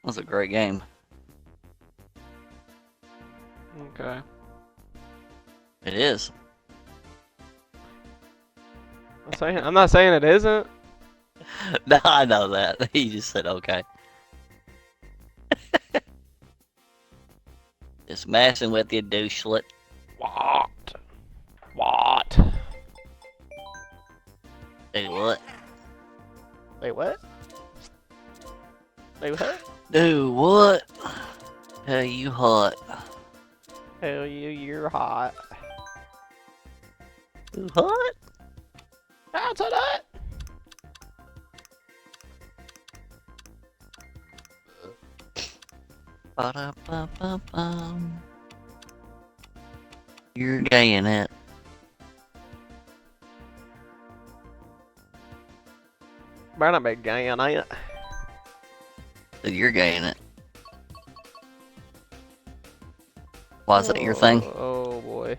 was a great game. Okay. It is. I'm not saying it isn't. No, I know that. He just said okay. Just messing with you, douchelet. What? What? Hey, what? Wait, what? Wait, what? Dude, what? Hell, you hot. Hell you're hot. You hot? That's a nut. Ba-da-ba-ba-bum. You're gay in it. Better not be gay, ain't it? You're gay in it. Why is that your thing? Oh boy.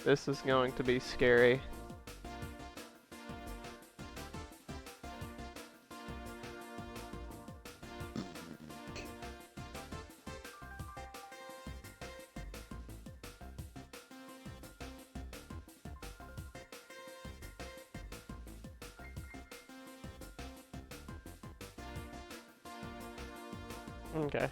This is going to be scary. Okay.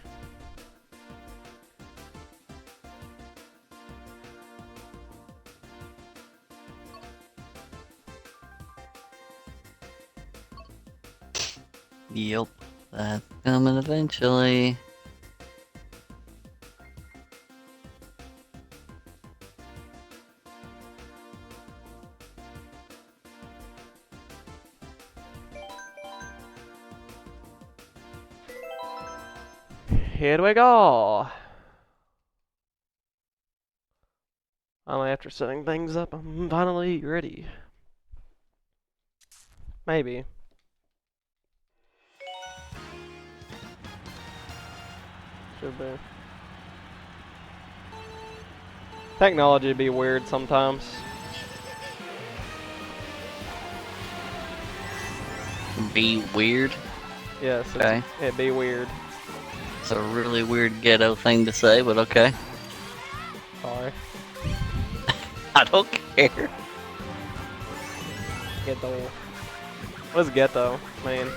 Yep, that's coming eventually. Here we go. Finally, after setting things up, I'm finally ready. Maybe. Should be. Technology be weird sometimes. Be weird. Yes, Okay. it'd be weird. It's a really weird ghetto thing to say, but okay. Sorry. I don't care. Ghetto. What's ghetto, man?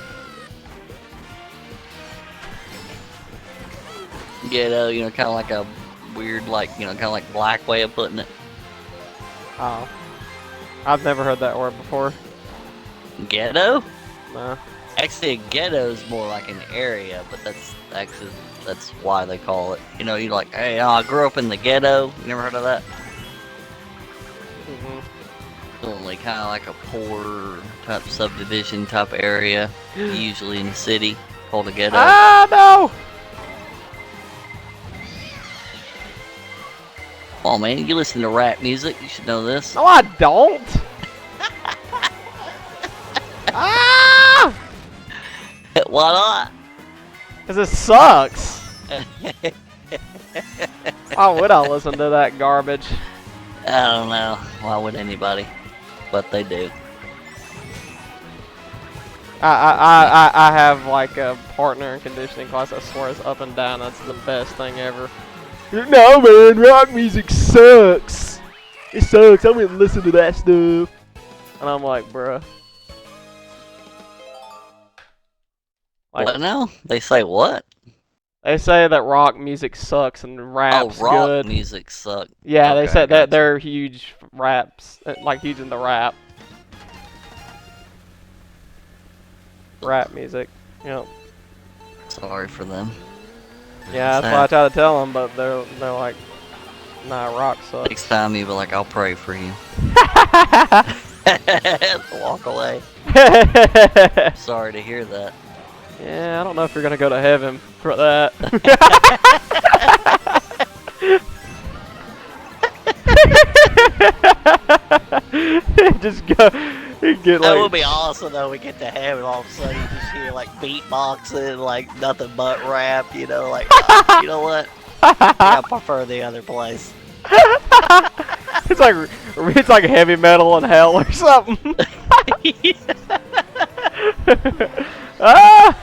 Ghetto, you know, kind of like a weird, like, you know, kind of like black way of putting it. Oh. I've never heard that word before. Ghetto? Nah. Actually, a ghetto is more like an area, but that's why they call it. You know, you're like, hey, I grew up in the ghetto. You never heard of that? Only kind of like a poor type subdivision type area, usually in the city, called a ghetto. Ah, no! Come on, man, you listen to rap music, you should know this. No, I don't! Ah! Why not? Because it sucks! Why would I listen to that garbage? I don't know. Why would anybody? But they do. I have like a partner in conditioning class that swears up and down that's the best thing ever. No man, rock music sucks. It sucks. I wouldn't listen to that stuff. And I'm like, bruh. Like, What now? They say what? they say that rock music sucks and rap's Oh, rock good. music sucks. Yeah, Okay, they said gotcha. that they're huge raps, like huge into rap. Rap music. Yep. Sorry for them. Yeah, that's why I try to tell them, but they're like, nah, rock sucks. Next time you be like, I'll pray for you. Walk away. Sorry to hear that. Yeah, I don't know if you're gonna go to heaven for that. Just go, get That like. would be awesome though. We get to heaven, all of a sudden you just hear like beatboxing, like nothing but rap. You know, like you know what? I prefer the other place. It's like heavy metal in hell or something. Ah!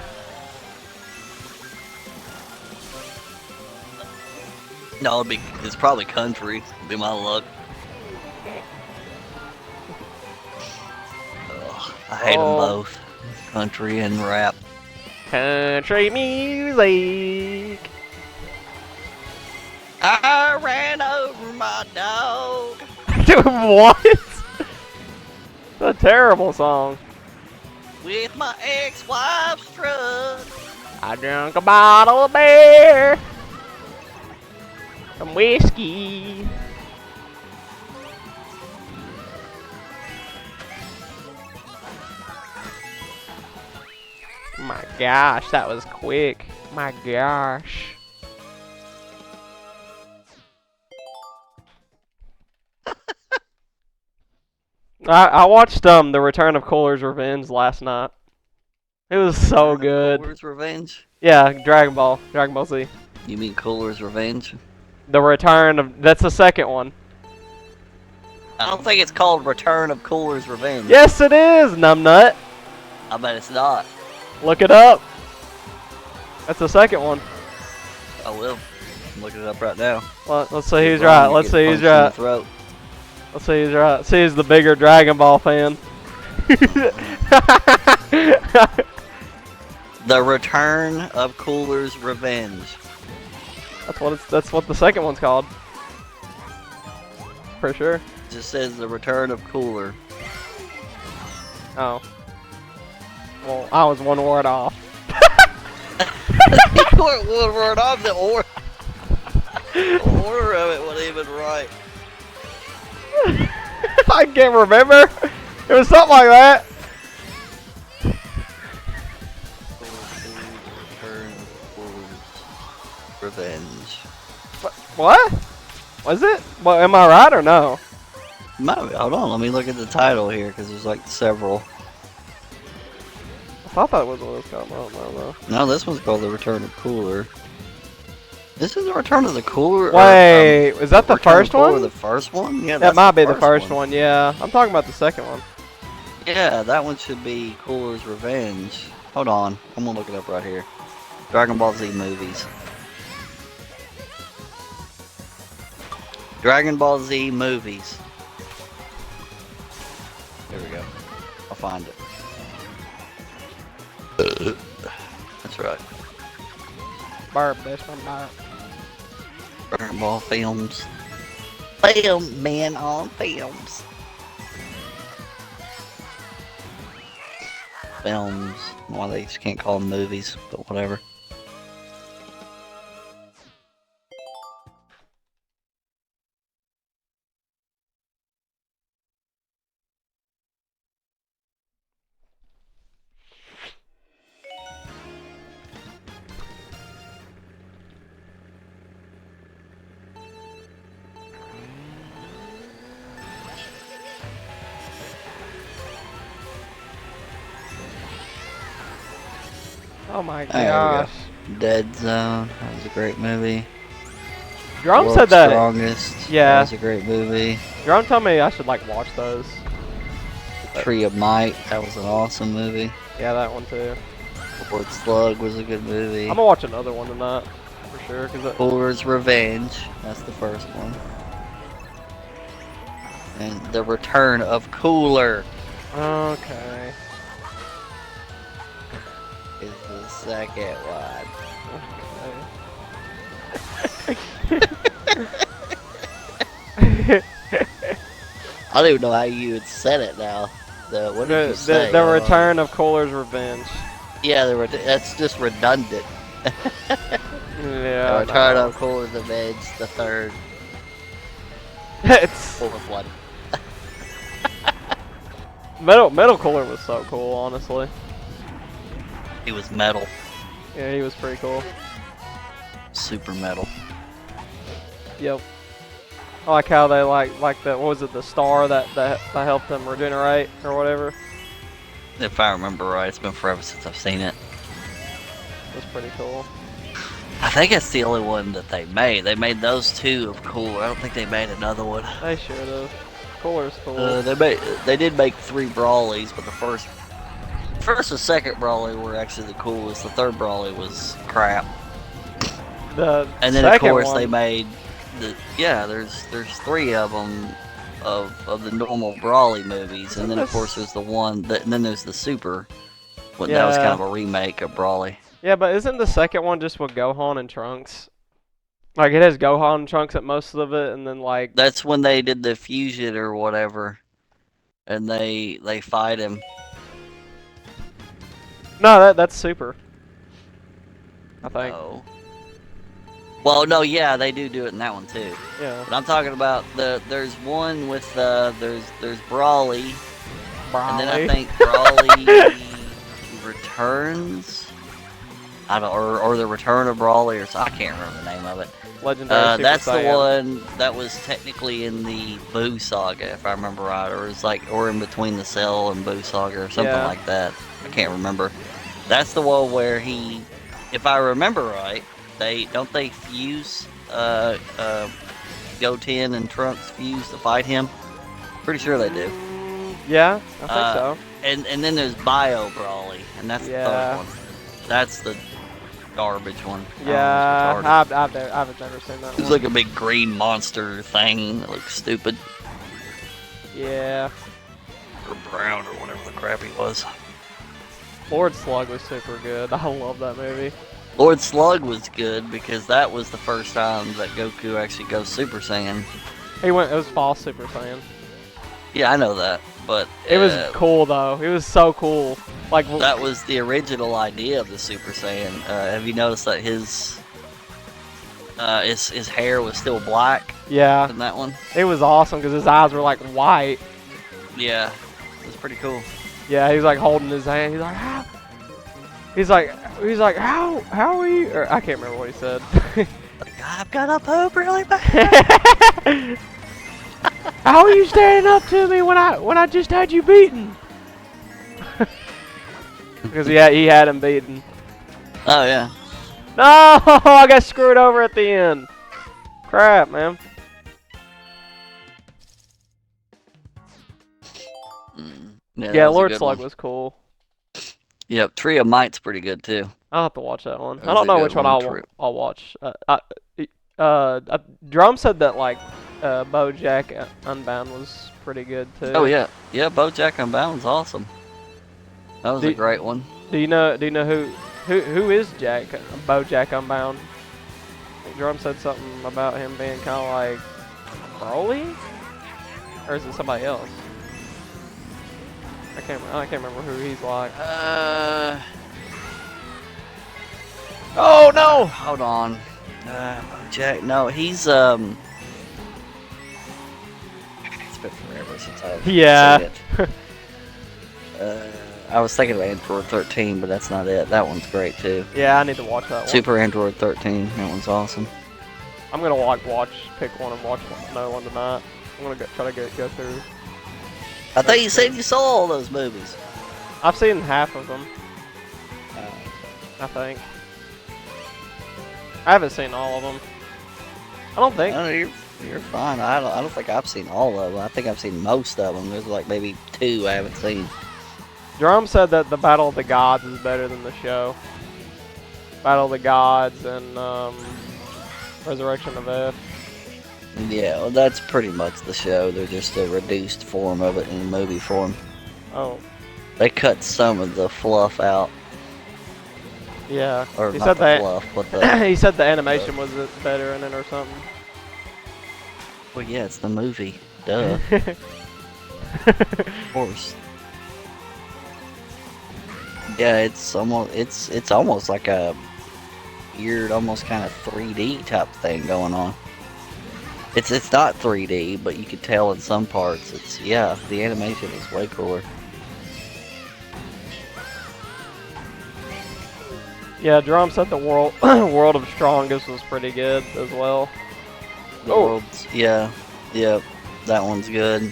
No, it's probably country. It'd be my luck. Ugh, I hate them both. Country and rap. Country music. I ran over my dog. Dude, what? It's a terrible song. With my ex-wife's truck. I drank a bottle of beer. Some whiskey. My gosh, that was quick. My gosh. I watched The Return of Cooler's Revenge last night. It was so good. Cooler's Revenge? Yeah, Dragon Ball Z. You mean Cooler's Revenge? The Return of, that's the second one. I don't think it's called Return of Cooler's Revenge. Yes, it is, numbnut. I bet it's not. Look it up. That's the second one. I will. I'm looking it up right now. Well, let's see who's right. Let's see who's right. Let's see who's right. See who's the bigger Dragon Ball fan. The Return of Cooler's Revenge. That's what the second one's called. For sure. It just says The Return of Cooler. Oh. Well, I was one word off. You weren't one word off. The order of it wasn't even right. I can't remember. It was something like that. Return of Cooler's Revenge. What? Was it? Well, am I right or no? Hold on, let me look at the title here because there's like several. I thought that was what it was called. I don't know. No, this one's called The Return of Cooler. This is The Return of the Cooler? Wait, is that the first one? The first one? Yeah, that might be the first one, yeah. I'm talking about the second one. Yeah, that one should be Cooler's Revenge. Hold on, I'm gonna look it up right here. Dragon Ball Z movies. Dragon Ball Z movies. There we go. I'll find it. That's right. Barb, that's my barb. Dragon Ball films. Film, man, on films. Films. Why they just can't call them movies, but whatever. Oh my There we gosh. go. Dead Zone. That was a great movie. Drum World's said that. Strongest. Yeah. That was a great movie. Drum told me I should like watch those. Tree of Might. That was an awesome movie. Yeah, that one too. Lord Slug was a good movie. I'm gonna watch another one tonight for sure. Cooler's Revenge. That's the first one. And The Return of Cooler Okay. is the second one. I don't even know how you had said it now. What did you say? The Return of Cooler's Revenge. Yeah, that's just redundant. Yeah. The Return of Cooler's Revenge, the third. It's Fourth one. Metal Cooler was so cool, honestly. He was metal. Yeah, he was pretty cool. Super metal. Yep. I like how they like that. What was it? The star that helped them regenerate or whatever. If I remember right, it's been forever since I've seen it. It was pretty cool. I think it's the only one that they made. They made those two of Cooler. I don't think they made another one. They should have. Cooler's cool. They did make 3 Brawlies, but the first and second Brawly were actually the coolest. The third Brawly was crap. The And then of second course one, they made the there's 3 of them of the normal Brawly movies, and then of course there's the one that, and then there's the Super. Well, that was kind Yeah. of a remake of Brawly. Yeah, but isn't the second one just with Gohan and Trunks? Like it has Gohan and Trunks at most of it, and then like That's when they did the fusion or whatever, and they fight him. no, that's Super. I think. Oh. Well, no, yeah, they do it in that one too. Yeah. But I'm talking about there's one with there's Brawly, and then I think Brawly returns. I don't, or the Return of Brawly, or I can't remember the name of it. Legendary Super That's the Saiyan. one that was technically in the Boo Saga, if I remember right, or it's like, or in between the Cell and Boo Saga, or something Yeah. like that. I can't remember. That's the one where he, if I remember right, they fuse, Goten and Trunks fuse to fight him. Pretty sure they do. Yeah, I think Uh, so. And then there's Bio Brawly, and that's the Yeah. third one. That's the garbage one. Yeah, That one was retarded. I've never seen that It's one. like a big green monster thing that looks stupid. Yeah. Or brown or whatever the crap he was. Lord Slug was super good. I love that movie. Lord Slug was good because that was the first time that Goku actually goes Super Saiyan. It was false Super Saiyan. Yeah, I know that, but It was cool though. It was so cool. Like that was the original idea of the Super Saiyan. Have you noticed that his hair was still black yeah, in that one? it was awesome because his eyes were like white. Yeah, it was pretty cool. Yeah, he was like holding his hand. He's like, how? He's like, how are you? Or I can't remember what he said. I've got to poop really bad. How are you standing up to me when I just had you beaten? Because he had him beaten. Oh yeah. No, I got screwed over at the end. Crap, man. Yeah, Yeah, that was a Lord good Slug one. was cool. Yep, Tree of Might's pretty good too. I'll have to watch that one. That I was don't a know good which one one, I'll watch. Drum said that like BoJack Unbound was pretty good too. Oh yeah, yeah. BoJack Unbound's awesome. That was a great one. Do you know who is BoJack Unbound? Drum said something about him being kind of like Broly, or is it somebody else? I can't remember who he's like. Oh no! Hold on. BoJack. No, he's It's been forever since I've Yeah. seen it. I was thinking of Android 13, but that's not it. That one's great too. Yeah, I need to watch that one. Super Android 13. That one's awesome. I'm gonna pick one and watch another one tonight. I'm gonna try to go through. I thought you said you saw all those movies. I've seen half of them. I think. I haven't seen all of them. I don't think. No, you're fine. I don't think I've seen all of them. I think I've seen most of them. There's like maybe 2 I haven't seen. Drum said that the Battle of the Gods is better than the show. Battle of the Gods and Resurrection of F. Yeah, well, that's pretty much the show. They're just a reduced form of it in movie form. Oh, They cut some of the fluff out, yeah. or He not said the that. fluff, but the. He said the animation was better in it or something. Well, yeah, it's the movie. Duh, of course. Yeah, it's almost like a weird, almost kind of 3D type thing going on. It's not 3D, but you could tell in some parts. The animation is way cooler. Yeah, Drum said the World of Strongest was pretty good as well. The world's, yeah, that one's good.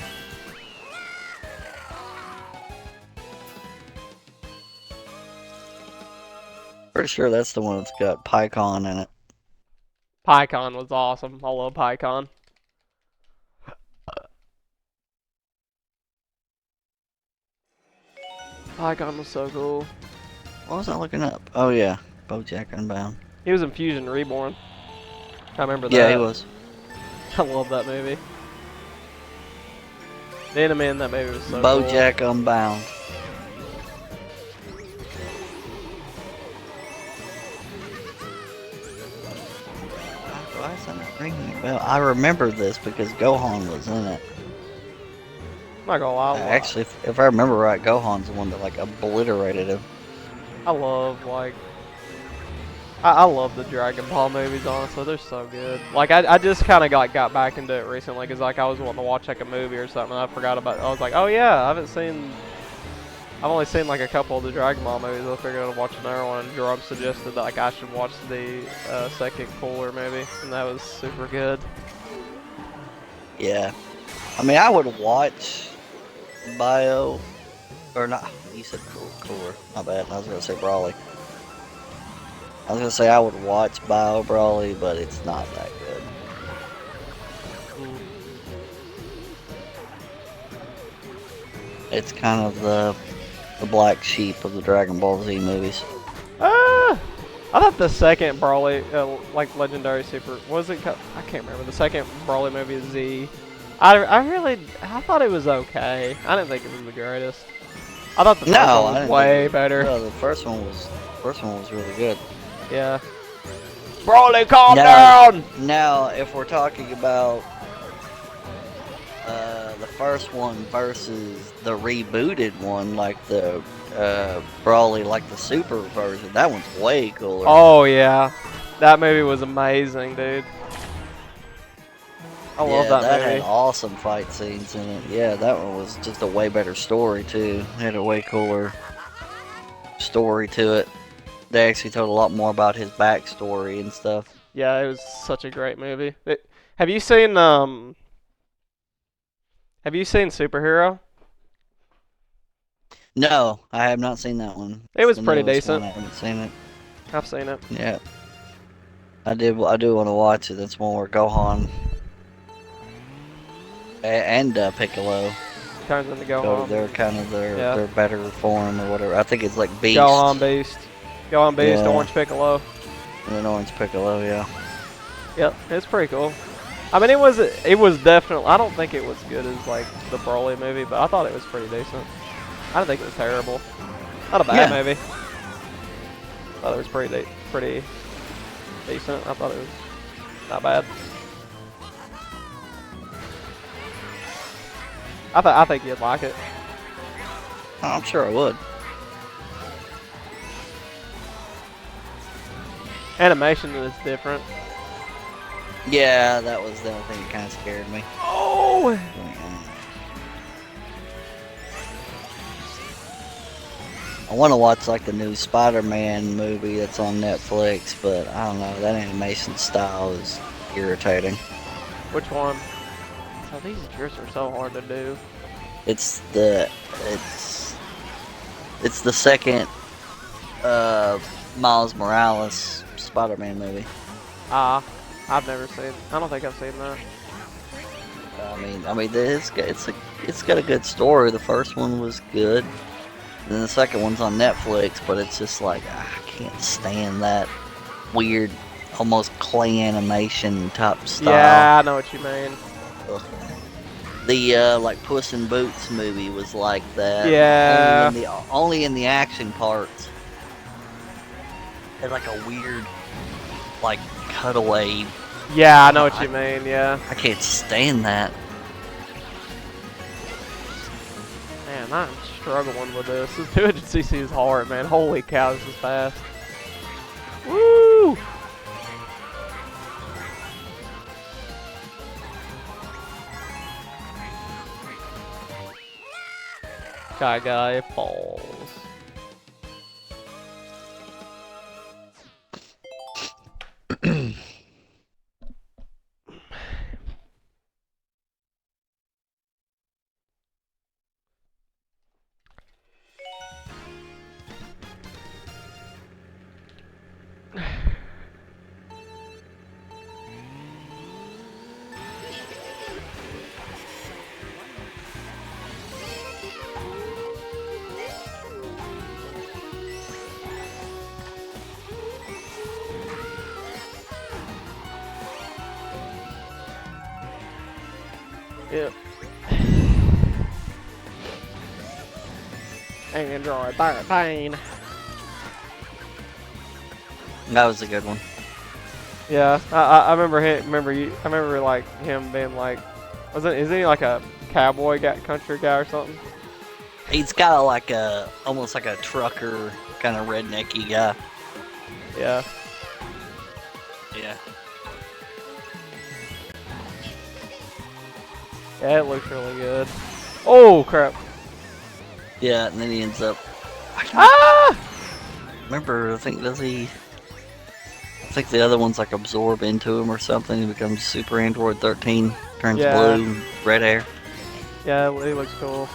Pretty sure that's the one that's got PyCon in it. PyCon was awesome. I love PyCon. Icon was so cool. What was I looking up? Oh yeah, BoJack Unbound. He was in Fusion Reborn. I remember that. Yeah, he was. I love that movie. The anime in that movie was so BoJack Unbound. Why is that not ringing a bell? I remember this because Gohan was in it. I'm not gonna lie. Actually, if I remember right, Gohan's the one that like obliterated him. I love like I love the Dragon Ball movies. Honestly, they're so good. Like I just kind of got back into it recently because like I was wanting to watch like a movie or something. And I forgot about it. I was like, oh yeah, I've only seen like a couple of the Dragon Ball movies. I figured I'd watch another one. And Jerome suggested that like I should watch the second Cooler movie, and that was super good. Yeah, I mean, I would watch Bio, or not. You said Cooler. My bad. I was gonna say Brawly. I was gonna say I would watch Bio Brawly, but it's not that good. It's kind of the black sheep of the Dragon Ball Z movies. I thought the second Brawly, like Legendary Super, was it? I can't remember. The second Brawly movie is Z. I thought it was okay. I didn't think it was the greatest. I thought the first one was way better. No, the first one was really good. Yeah. Brawly, calm down! Now, if we're talking about the first one versus the rebooted one, like the Brawly, like the Super version, that one's way cooler. Oh yeah, that movie was amazing, dude. I love that movie. That had awesome fight scenes in it. Yeah, that one was just a way better story too. It had a way cooler story to it. They actually told a lot more about his backstory and stuff. Yeah, it was such a great movie. Have you seen Superhero? No, I have not seen that one. It was pretty decent. I haven't seen it. I've seen it. Yeah, I do want to watch it. That's one where Gohan and Piccolo Turns into Gohan. They're kind of their better form or whatever. I think it's like Beast. Gohan Beast, Yeah. Orange Piccolo. And then Orange Piccolo, yeah. Yep, it's pretty cool. I mean, it was definitely. I don't think it was good as like the Broly movie, but I thought it was pretty decent. I don't think it was terrible. Not a bad movie. I thought it was pretty decent. I thought it was not bad. I think you'd like it. I'm sure I would. Animation is different. Yeah, that was the only thing that kind of scared me. Oh! I want to watch like the new Spider-Man movie that's on Netflix, but I don't know, that animation style is irritating. Which one? Oh, these tricks are so hard to do. It's the second Miles Morales Spider-Man movie. I've never seen. I don't think I've seen that. I mean, it's got a good story. The first one was good, and then the second one's on Netflix. But it's just like I can't stand that weird, almost clay animation type style. Yeah, I know what you mean. Ugh. The like Puss in Boots movie was like that. Yeah. Only in the action parts. Had like a weird, like cutaway. Yeah, I know what you mean. Yeah. I can't stand that. Man, I'm struggling with this. This 200cc is hard, man. Holy cow, this is fast. Woo! Guy, pause. Yeah. Android 13. That was a good one. Yeah, I remember him. I remember like him being like, isn't he like a cowboy guy, country guy or something? He's got like almost like a trucker kind of rednecky guy. Yeah. Yeah. Yeah, it looks really good. Oh crap! Yeah, and then he ends up. Ah! Remember, I think the other one's like absorb into him or something. He becomes Super Android 13, turns Yeah. blue, red hair. Yeah, he looks cool.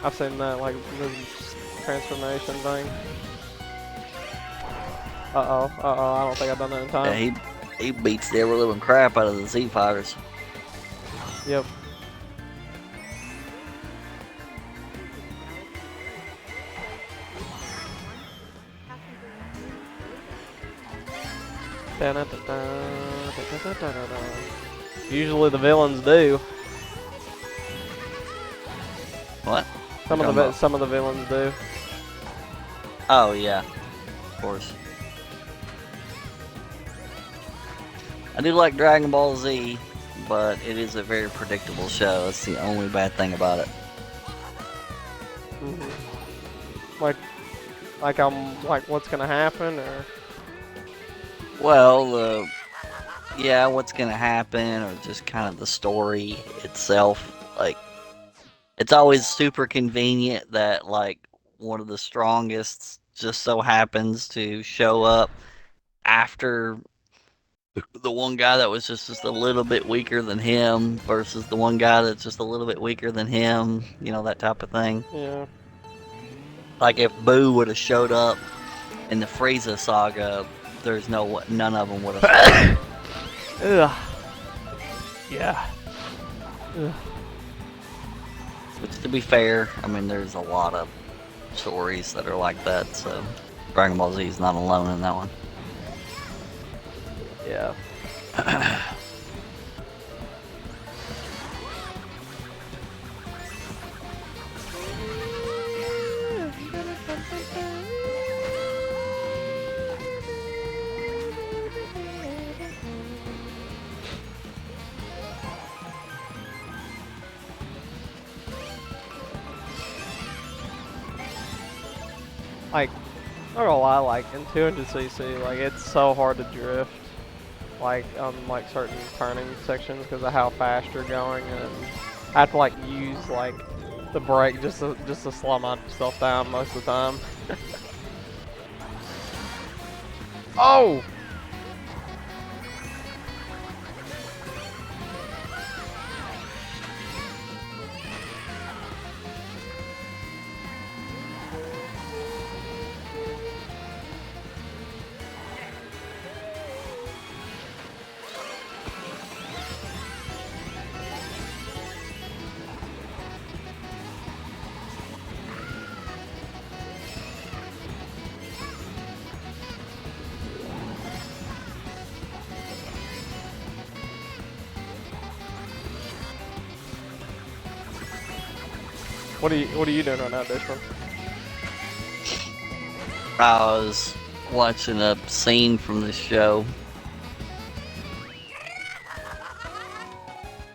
I've seen that like the transformation thing. Uh oh, I don't think I've done that in time. Yeah, he beats the ever living crap out of the Z fighters. Yep. Usually the villains do. What? Some of the villains do. Oh yeah, of course. I do like Dragon Ball Z, but it is a very predictable show. That's the only bad thing about it. Like what's gonna happen or? Well, yeah, what's gonna happen, or just kind of the story itself. Like, it's always super convenient that like one of the strongest just so happens to show up after the one guy that was just a little bit weaker than him versus the one guy that's just a little bit weaker than him. You know, that type of thing. Yeah. Like if Boo would have showed up in the Frieza saga, none of them would have. Ugh. Yeah. Ugh. Which, to be fair, I mean, there's a lot of stories that are like that, so Dragon Ball Z is not alone in that one. Yeah. Like, not gonna lie, like in 200cc, like it's so hard to drift, like on like certain turning sections because of how fast you're going, and I have to like use like the brake just to slow myself down most of the time. Oh! What are you doing right now, Dishman? I was watching a scene from this show.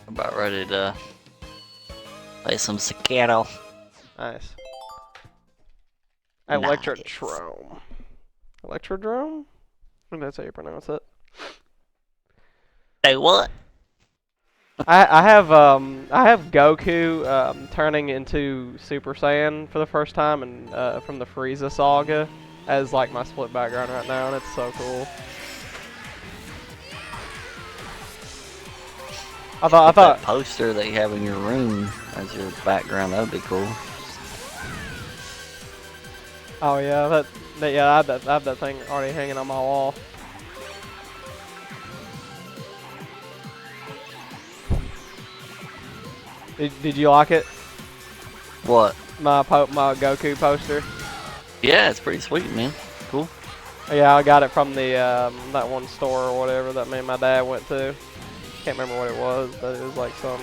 About ready to play some Cicado. Nice. Nice. Electrodrome. Electrodrome? I think that's how you pronounce it. Hey, what? I have Goku turning into Super Saiyan for the first time, and from the Frieza saga as like my split background right now, and it's so cool. I thought That poster that you have in your room as your background, that would be cool. Oh yeah, I have that thing already hanging on my wall. Did you like it? What? My Goku poster. Yeah, it's pretty sweet, man. Cool. Yeah, I got it from the that one store or whatever that me and my dad went to. Can't remember what it was, but it was like some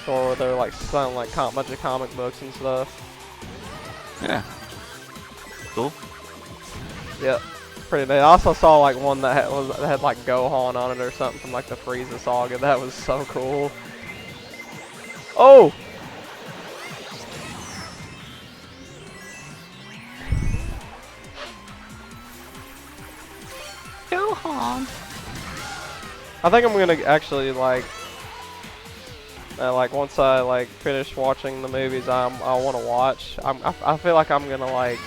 store where they're like selling like bunch of comic books and stuff. Yeah. Cool. Yep. Pretty neat. I also saw like one that had like Gohan on it or something from like the Frieza saga. That was so cool. Oh! Gohan. I think I'm gonna actually like once I like finish watching the movies I want to watch. I feel like I'm gonna like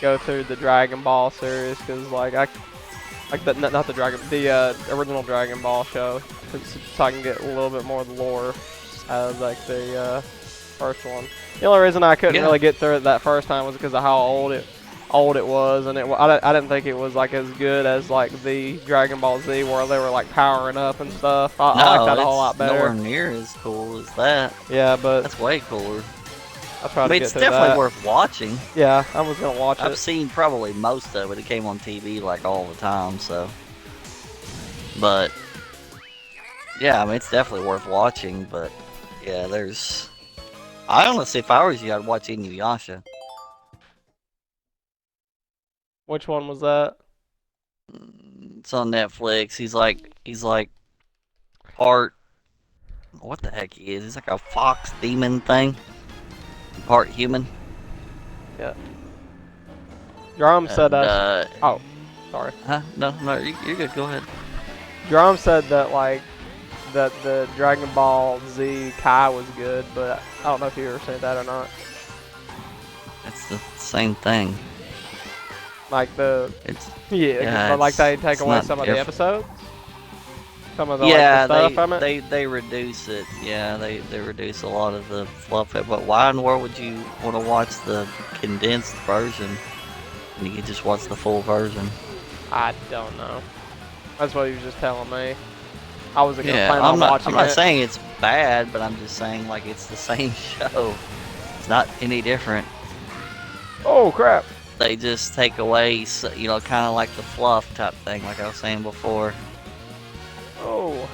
go through the Dragon Ball series because like not the original Dragon Ball show, so I can get a little bit more of the lore out of like the first one. The only reason I couldn't really get through it that first time was because of how old it was, and I didn't think it was like as good as like the Dragon Ball Z where they were like powering up and stuff. I like that a whole lot better. Nowhere near as cool as that. Yeah, but that's way cooler. I mean, it's definitely worth watching. Yeah, I was gonna watch it. I've seen probably most of it. It came on TV like all the time, so. But yeah, I mean, it's definitely worth watching. But yeah, I honestly, if I was you, I'd watch Inuyasha. Which one was that? It's on Netflix. He's like part. What the heck he is? He's like a fox demon thing. Part human. Yeah. Drum said that. Oh, sorry. Huh? No, you're good. Go ahead. Drum said that that the Dragon Ball Z Kai was good, but I don't know if you ever said that or not. It's the same thing. Like it's but like they take away some of the episodes. Some of the, like, the stuff from it? They reduce it. Yeah, they reduce a lot of the fluff. But why in the world would you want to watch the condensed version when you could just watch the full version? I don't know. That's what he was just telling me. I wasn't gonna plan on watching it. I'm not saying it's bad, but I'm just saying like it's the same show. It's not any different. Oh crap! They just take away, you know, kind of like the fluff type thing, like I was saying before. Oh.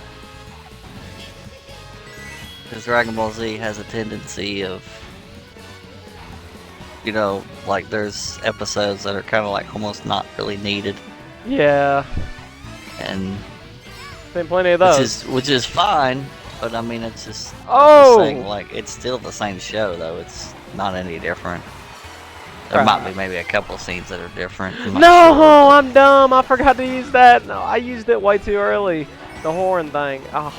Because Dragon Ball Z has a tendency of, you know, like there's episodes that are kind of like almost not really needed. Yeah. And seen plenty of those. Which is fine, but I mean it's just. Oh. Saying, like it's still the same show though. It's not any different. There might be maybe a couple scenes that are different. No, sure, I'm dumb. I forgot to use that. No, I used it way too early. The horn thing. Oh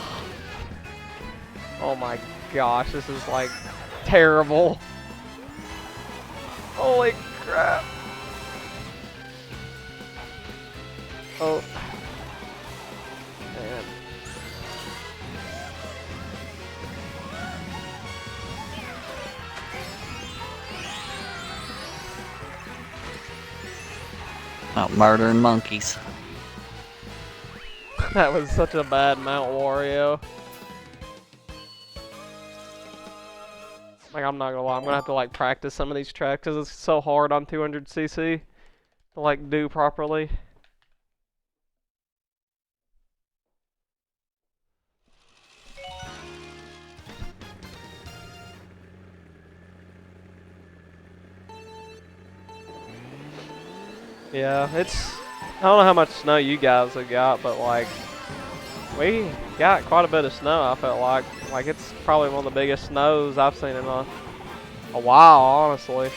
my gosh, this is like terrible. Holy crap. Oh. Man. About murdering monkeys. That was such a bad Mount Wario. Like, I'm not gonna lie, I'm gonna have to like practice some of these tracks because it's so hard on 200cc to like do properly. Yeah, I don't know how much snow you guys have got, but like, we got quite a bit of snow, I felt like. Like, it's probably one of the biggest snows I've seen in a while, honestly.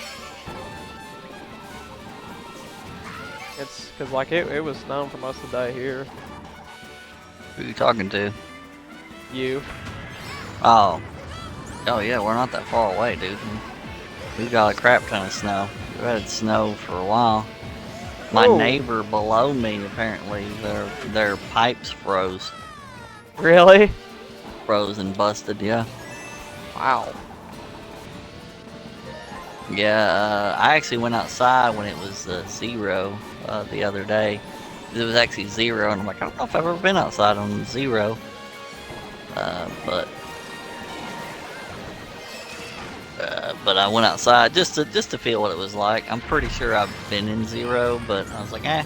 It's because, like, it was snowing for most of the day here. Who are you talking to? You. Oh, yeah, we're not that far away, dude. We've got a crap ton of snow. We've had snow for a while. My neighbor below me, apparently, their pipes froze. Really? Froze and busted, yeah. Wow. Yeah, I actually went outside when it was 0 the other day. It was actually 0, and I'm like, I don't know if I've ever been outside on 0. But I went outside just to feel what it was like. I'm pretty sure I've been in 0, but I was like, now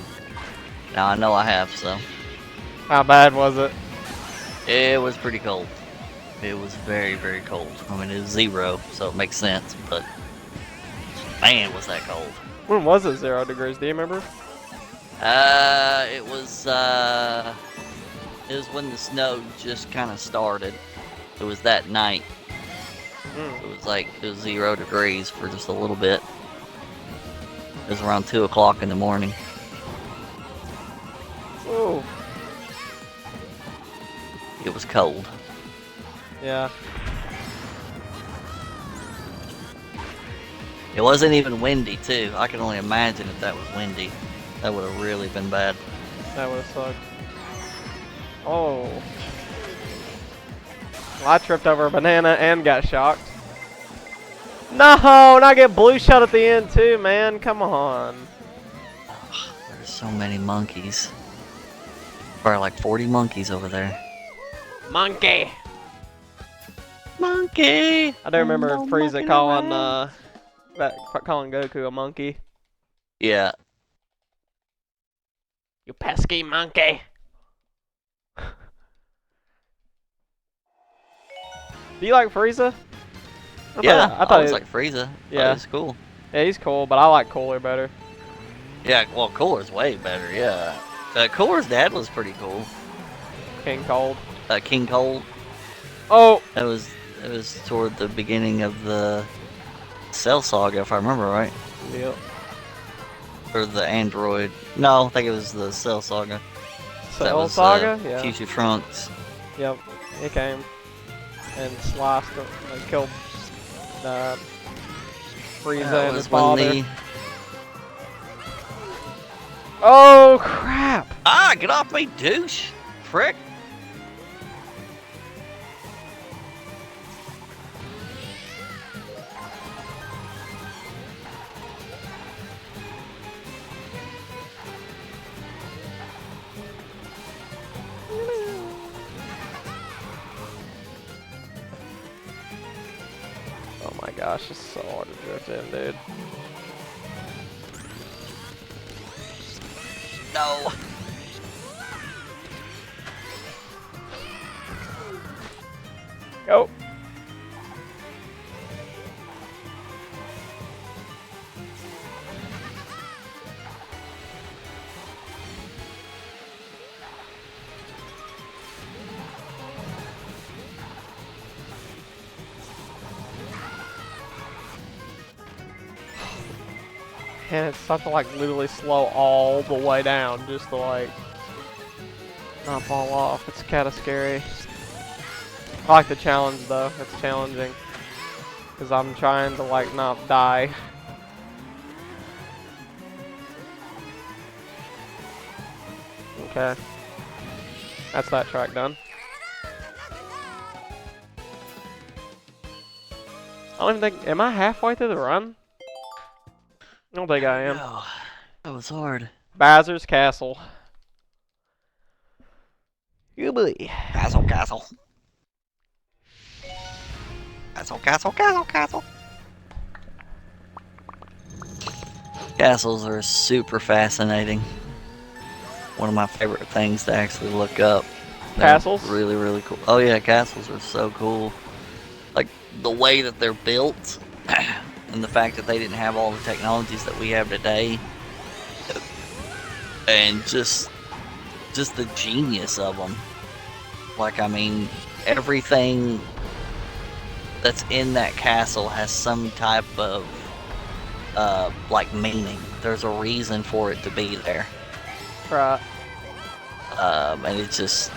I know I have, so. How bad was it? It was pretty cold. It was very, very cold. I mean, it was 0, so it makes sense, but man, was that cold. When was it 0 degrees? Do you remember? It was when the snow just kind of started. It was that night. It was 0 degrees for just a little bit. It was around 2 o'clock in the morning. Oh. It was cold. Yeah. It wasn't even windy, too. I can only imagine if that was windy. That would have really been bad. That would have sucked. Oh. Well, I tripped over a banana and got shocked. No, and I get blue shot at the end too, man. Come on. There's so many monkeys. Probably like 40 monkeys over there. Monkey. Monkey. I do remember No Frieza monkey calling around. calling Goku a monkey. Yeah. You pesky monkey. Do you like Frieza? I thought always he- like Frieza. Yeah. It was cool. Yeah, he's cool, but I like Cooler better. Yeah, well, Cooler's way better, yeah. Cooler's dad was pretty cool. King Cold. King Cold. Oh! It was toward the beginning of the Cell Saga, if I remember right. Yep. Or the Android. No, I think it was the Cell Saga. That Cell was, Saga? Yeah. Future Trunks. Yep. He came and sliced him and killed Frieza That and his was when father. the... Oh, crap! Ah, get off me, douche! Frick! Oh my gosh, it's so hard to drift in, dude. No! Go! And it's such to like literally slow all the way down just to like not fall off. It's kinda scary. I like the challenge though, it's challenging. Cause I'm trying to like not die. Okay. That's that track done. I don't even think, am I halfway through the run? I don't think I am. No, that was hard. Bazer's Castle. Goobly. Castle, castle. Castle, castle, castle, castle. Castles are super fascinating. One of my favorite things to actually look up. They're Castles? really, really cool. Oh yeah, castles are so cool. Like the way that they're built, and the fact that they didn't have all the technologies that we have today, and just the genius of them. Like, I mean, everything that's in that castle has some type of like meaning. There's a reason for it to be there. Right. And it's just,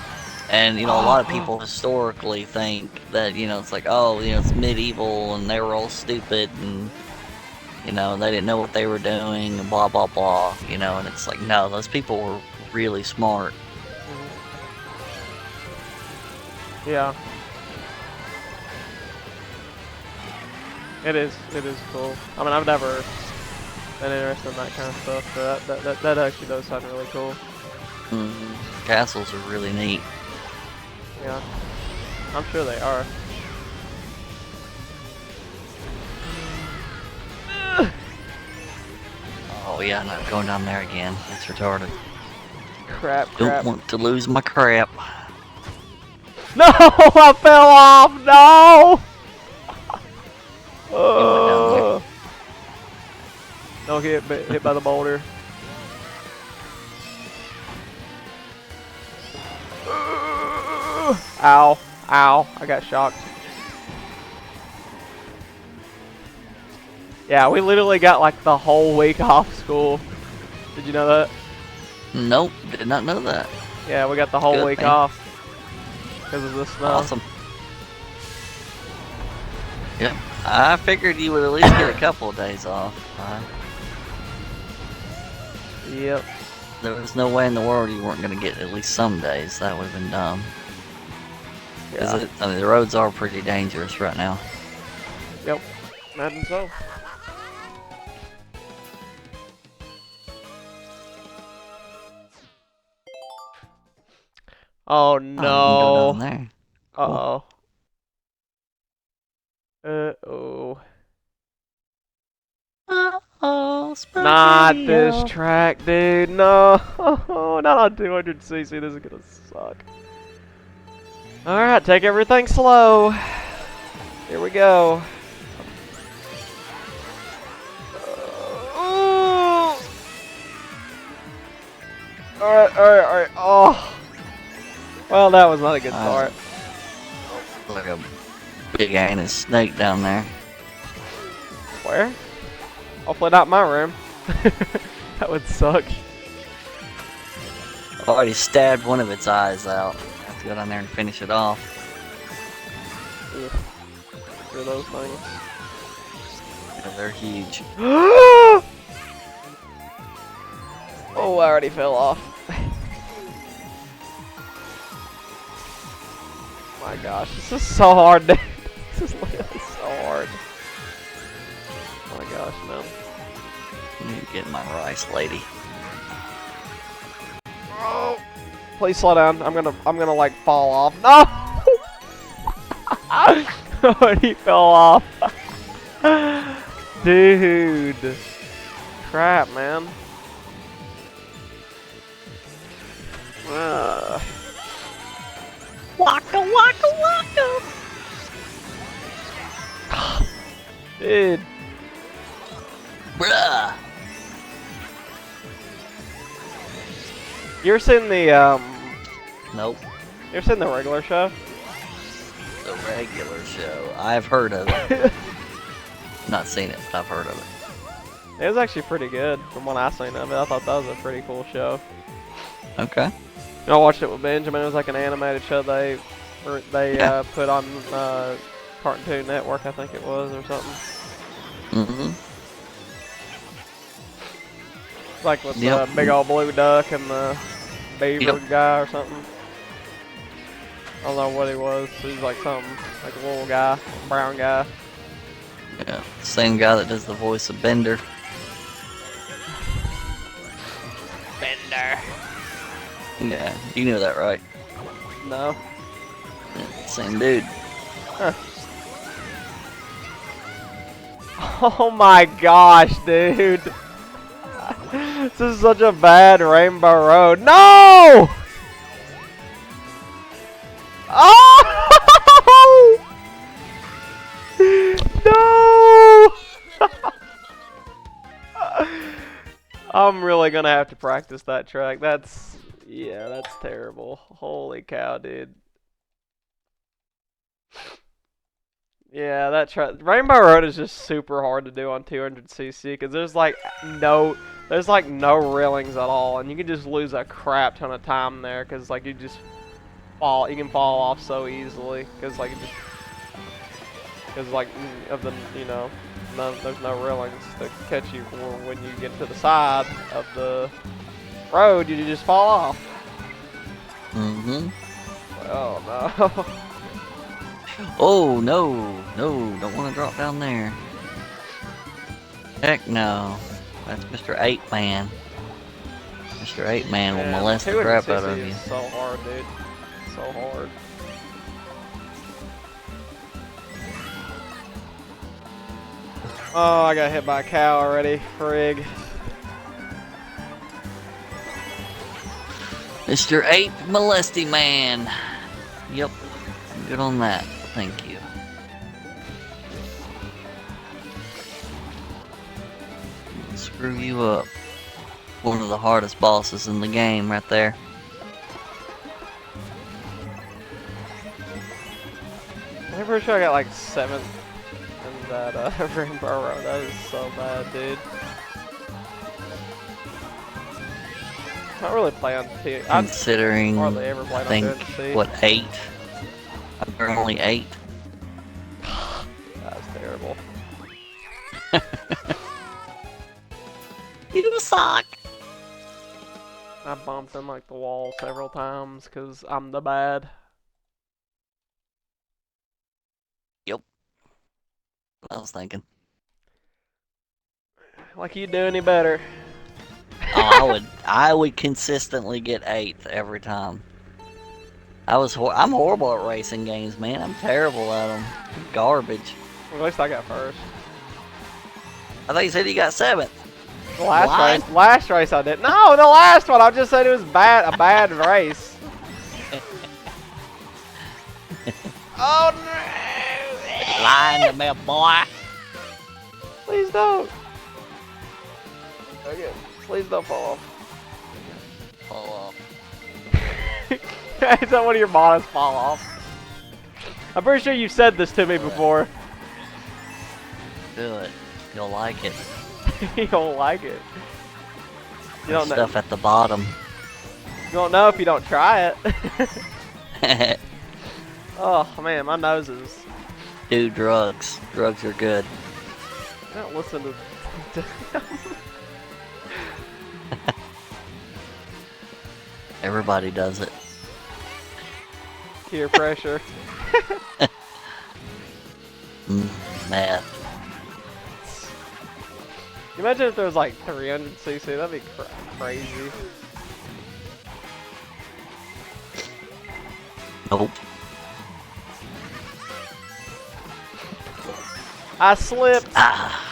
and you know, a lot of people historically think that, you know, it's like, oh, you know, it's medieval and they were all stupid and, you know, they didn't know what they were doing and blah blah blah, you know, and it's like, no, those people were really smart. Yeah. It is cool. I mean, I've never been interested in that kind of stuff, but that actually does sound really cool. Castles are really neat. Yeah. I'm sure they are. Oh yeah, not going down there again. That's retarded. Crap. Don't want to lose my crap. No, I fell off. No. Don't get hit by the boulder. Ow. Ow. I got shocked. Yeah, we literally got like the whole week off school. Did you know that? Nope, did not know that. Yeah, we got the whole Good, week man. off because of the snow. Awesome. Yep, I figured you would at least get a couple of days off. Yep. There was no way in the world you weren't going to get at least some days. That would have been dumb. Yeah. I mean, the roads are pretty dangerous right now. Yep. Imagine so. Oh Oh, you can go no. down there. Uh-oh. Uh-oh. Uh-oh, Not this Spaghetti-O. track, dude. No. Not on 200cc. This is gonna suck. Alright, take everything slow. Here we go. Alright. Oh. Well, that was not a good start. Like a big anus snake down there. Where? Hopefully not my room. That would suck. I've already stabbed one of its eyes out. I have to go down there and finish it off. Ugh. Look at those things. Yeah, they're huge. Oh, I already fell off. My gosh, this is so hard, dude. This is literally so hard. Oh my gosh, man. I need to get my rice, lady. Oh, please slow down. I'm gonna like fall off. No! Oh, he fell off. Dude. Crap, man. Waka waka waka! Dude. Bruh! You ever seen the Nope. you ever seen the regular show? The regular show. I've heard of it. Not seen it, but I've heard of it. It was actually pretty good from what I seen of it. I thought that was a pretty cool show. Okay. I watched it with Benjamin. It was like an animated show they Yeah. put on Cartoon Network, I think it was, or something. Mm-hmm. Like with Yep. the big old blue duck and the beaver Yep. guy or something. I don't know what he was. He was like something, like a little guy, brown guy. Yeah. Same guy that does the voice of Bender. Bender. Yeah, you knew that, right? No. Yeah, same dude. Huh. Oh my gosh, dude. This is such a bad Rainbow Road. No! Oh! No! I'm really gonna have to practice that track. That's terrible. Holy cow, dude. Yeah, that track. Rainbow Road is just super hard to do on 200cc because there's like no railings at all, and you can just lose a crap ton of time there because like you can fall off so easily because like of the there's no railings to catch you when you get to the side of the road, you just fall off. Mm-hmm. Oh no. Oh, no. No, don't want to drop down there. Heck no. That's Mr. 8-Man. Mr. 8-Man will molest the crap out of 200cc you. is so hard, dude. So hard. Oh, I got hit by a cow already. Frig. Mr. 8 Molesty Man. Yep. Good on that. Thank you. Screw you up. One of the hardest bosses in the game right there. I'm pretty sure I got like 7th in that Rainbow Road. That is so bad, dude. Not really play on T. Considering, hardly ever I played on think, DNC. what, 8? I'm only 8. That's terrible. You suck! I bumped in like the wall several times because I'm the bad. Yep. I was thinking. Like you do any better. Oh, I would consistently get 8th every time. I'm horrible at racing games, man. I'm terrible at them. Garbage. At least I got first. I thought you said you got 7th. The last race I did. No, the last one. I just said it was a bad race. Oh no! Lying to me, boy. Please don't. Okay, please don't fall off. Fall off. Is that one of your models fall off? I'm pretty sure you've said this to me before. Do it. You'll like it. You don't like it. You don't know. Stuff at the bottom. You don't know if you don't try it. Oh man, my nose is. Do drugs. Drugs are good. I don't listen to. Everybody does it. Peer pressure. Math. Imagine if there was like 300cc, that'd be crazy. Nope. I slipped. Ah.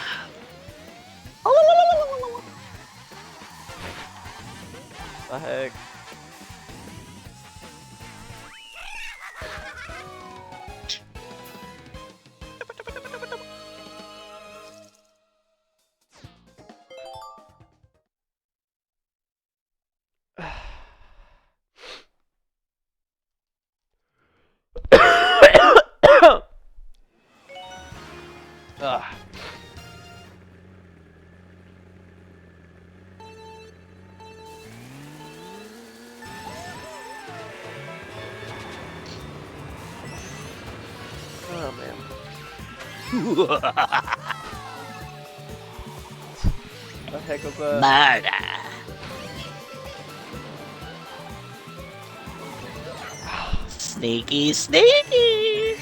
The heck. Ugh. Oh man. The heck was that? Murder. Sneaky, sneaky.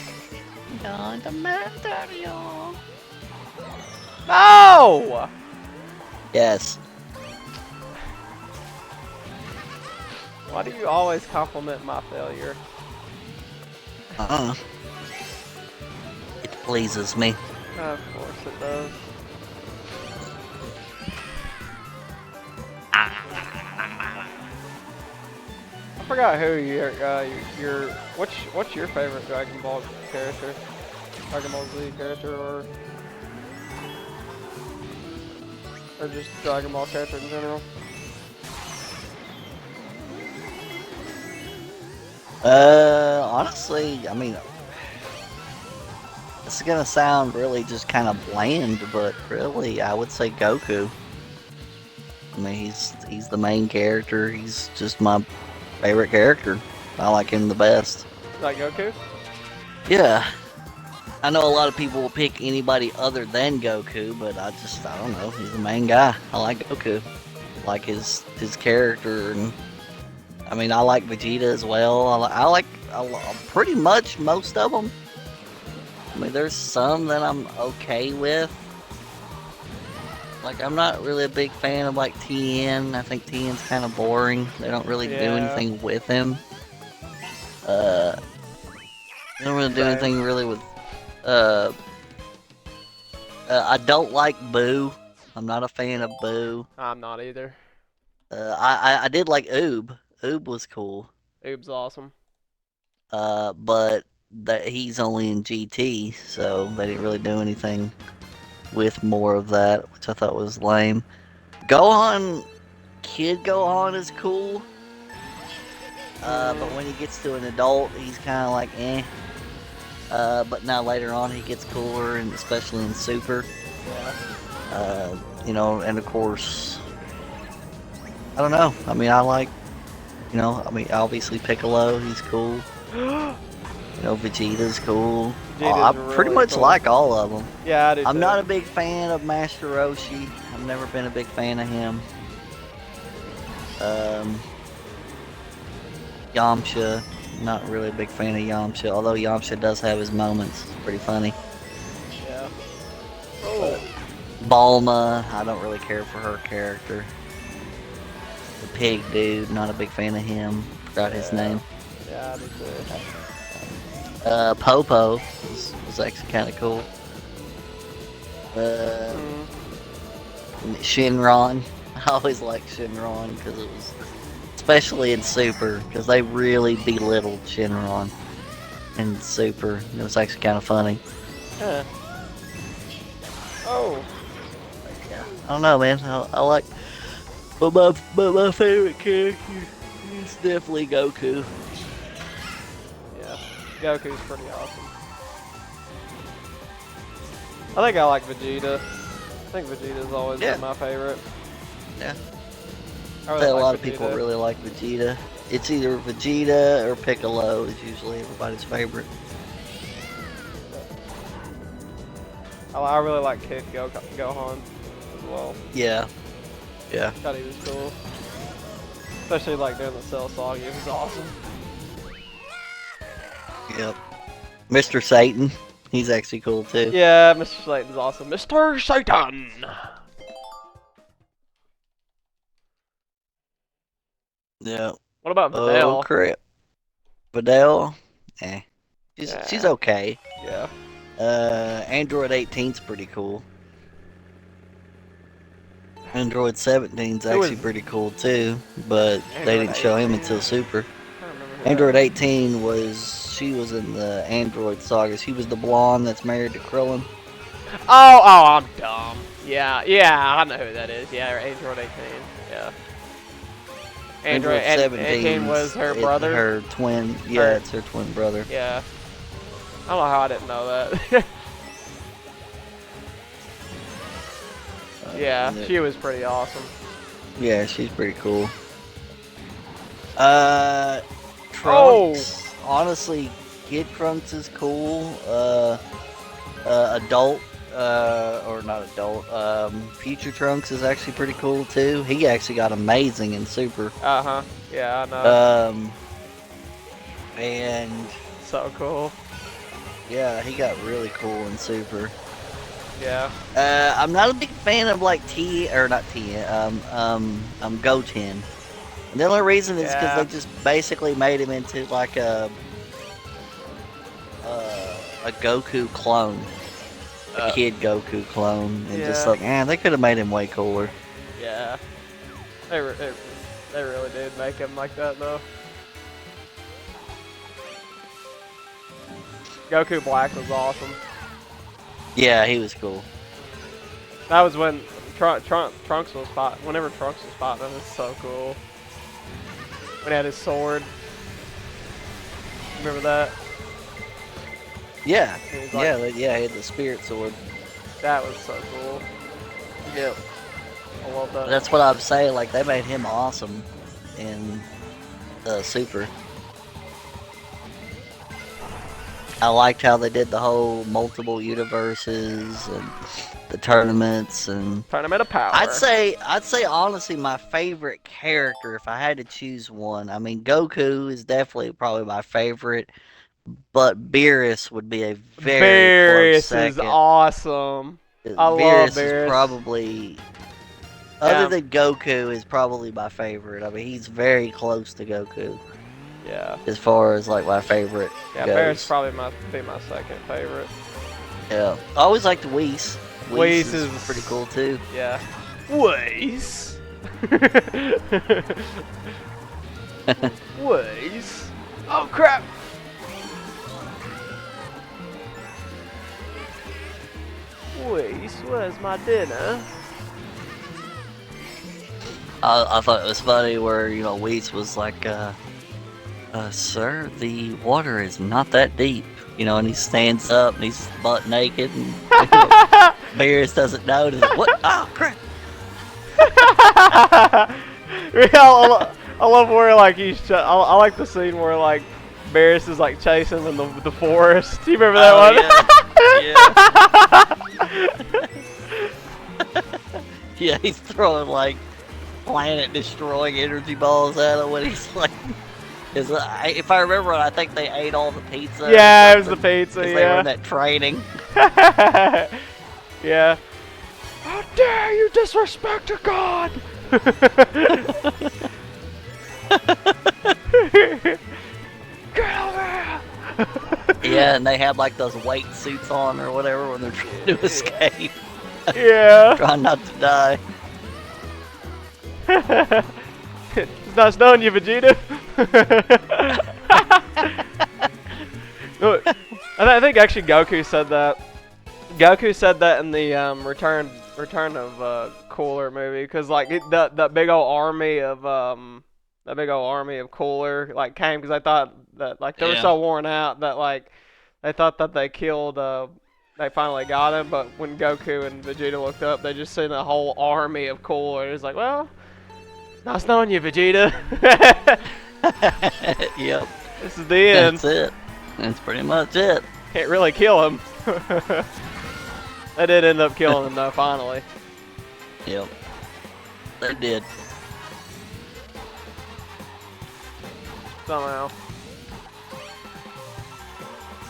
Gonna murder you. No! Yes. Why do you always compliment my failure? It pleases me. Of course it does. I forgot who your what's your favorite Dragon Ball character? Dragon Ball Z character or just Dragon Ball character in general? Honestly, I mean, it's gonna sound really just kind of bland, but really, I would say Goku. I mean, he's the main character. He's just my favorite character. I like him the best. Like Goku? Yeah. I know a lot of people will pick anybody other than Goku, but I don't know. He's the main guy. I like Goku. I like his character, and I mean, I like Vegeta as well. I like pretty much most of them. I mean, there's some that I'm okay with. Like, I'm not really a big fan of, like, Tien. I think Tien's kind of boring. They don't really do anything with him. They don't really do anything really with, I don't like Boo. I'm not a fan of Boo. I'm not either. I did like Oob. Oob was cool. Oob's awesome. But that he's only in GT, so they didn't really do anything with more of that, which I thought was lame. Gohan, Kid Gohan is cool, but when he gets to an adult, he's kind of like eh. But now later on, he gets cooler, and especially in Super. You know, and of course, I don't know. I mean, I like, you know, I mean, obviously Piccolo, he's cool. You know, Vegeta's cool. I pretty really much cool. like all of them. Yeah, I do I'm too. not a big fan of Master Roshi. I've never been a big fan of him. Yamcha, not really a big fan of Yamcha, although Yamcha does have his moments. It's pretty funny. Yeah. Oh. Balma, I don't really care for her character. The pig dude, not a big fan of him. Forgot his name. Yeah, I do too. Popo was actually kind of cool. Shinron, I always liked Shinron because it was, especially in Super, because they really belittled Shinron in Super. It was actually kind of funny. Yeah. Oh. Yeah, I don't know, man. I like, but my favorite character is definitely Goku. Yeah, Goku's pretty awesome. I think I like Vegeta. I think Vegeta's always been my favorite. Yeah. I really A like lot of Vegeta. people really like Vegeta. It's either Vegeta or Piccolo is usually everybody's favorite. I really like Kid Gohan as well. Yeah. Yeah. Thought he was cool. Especially like during the Cell Saga, he was awesome. Yep. Mr. Satan, he's actually cool too. Yeah, Mr. Satan's awesome. Mr. Satan! Yeah. What about Videl? Oh crap. Videl, she's okay. Yeah. Android 18's pretty cool. Android 17's actually pretty cool too, but they didn't show him until Super. Android 18 she was in the Android saga. She was the blonde that's married to Krillin. Oh, I'm dumb. Yeah, I know who that is. Yeah, Android 18. Yeah. Android 18 was her brother? Her twin. Yeah, it's her twin brother. Yeah. I don't know how I didn't know that. Yeah, she was pretty awesome. Yeah, she's pretty cool. Trunks. Honestly, Kid Trunks is cool. Adult, or not adult, Future Trunks is actually pretty cool too. He actually got amazing in Super. Uh-huh. Yeah, I know. And so cool. Yeah, he got really cool in Super. Yeah. I'm not a big fan of like Goten. And the only reason is because they just basically made him into like a Goku clone, a Kid Goku clone, and just like, they could have made him way cooler. Yeah. They really did make him like that though. Goku Black was awesome. Yeah, he was cool. That was when Trunks was fighting. Whenever Trunks was fighting, that was so cool. When he had his sword. Remember that? Yeah. Like, he had the spirit sword. That was so cool. Yep. I love that. That's what I'm saying. Like they made him awesome in Super. I liked how they did the whole multiple universes and the tournaments and Tournament of Power. I'd say honestly my favorite character if I had to choose one. I mean Goku is definitely probably my favorite, but Beerus would be a very close second. Beerus is awesome. I love Beerus. Is probably other than Goku is probably my favorite. I mean he's very close to Goku. Yeah. As far as like my favorite. Yeah, goes. Beerus probably be my second favorite. Yeah. I always liked Whis. Whis is pretty cool too. Yeah. Whis. Whis. Oh crap. Whis, where's my dinner? I thought it was funny where, you know, Whis was like, sir, the water is not that deep. You know, and he stands up and he's butt naked and Beerus doesn't notice. What? Oh, crap. I love where like I like the scene where like Beerus is like chasing in the forest. Do you remember that one? Yeah. Yeah, he's throwing like planet destroying energy balls at him when he's like. If I remember right, I think they ate all the pizza. Yeah, it was the pizza. Yeah, they were in that training. Yeah. How dare you disrespect a god! Get over here! Yeah, and they have like those weight suits on or whatever when they're trying to escape. Yeah. Trying not to die. It's not snowing you, Vegeta. I think actually Goku said that. Goku said that in the Return of Cooler movie, because like that big old army of Cooler like came because I thought that like they were so worn out that like they thought that they killed they finally got him, but when Goku and Vegeta looked up, they just seen a whole army of Cooler. It's like, well, nice knowing you, Vegeta. Yep. This is the end. That's it. That's pretty much it. Can't really kill him. They did end up killing him though, finally. Yep. They did. Somehow.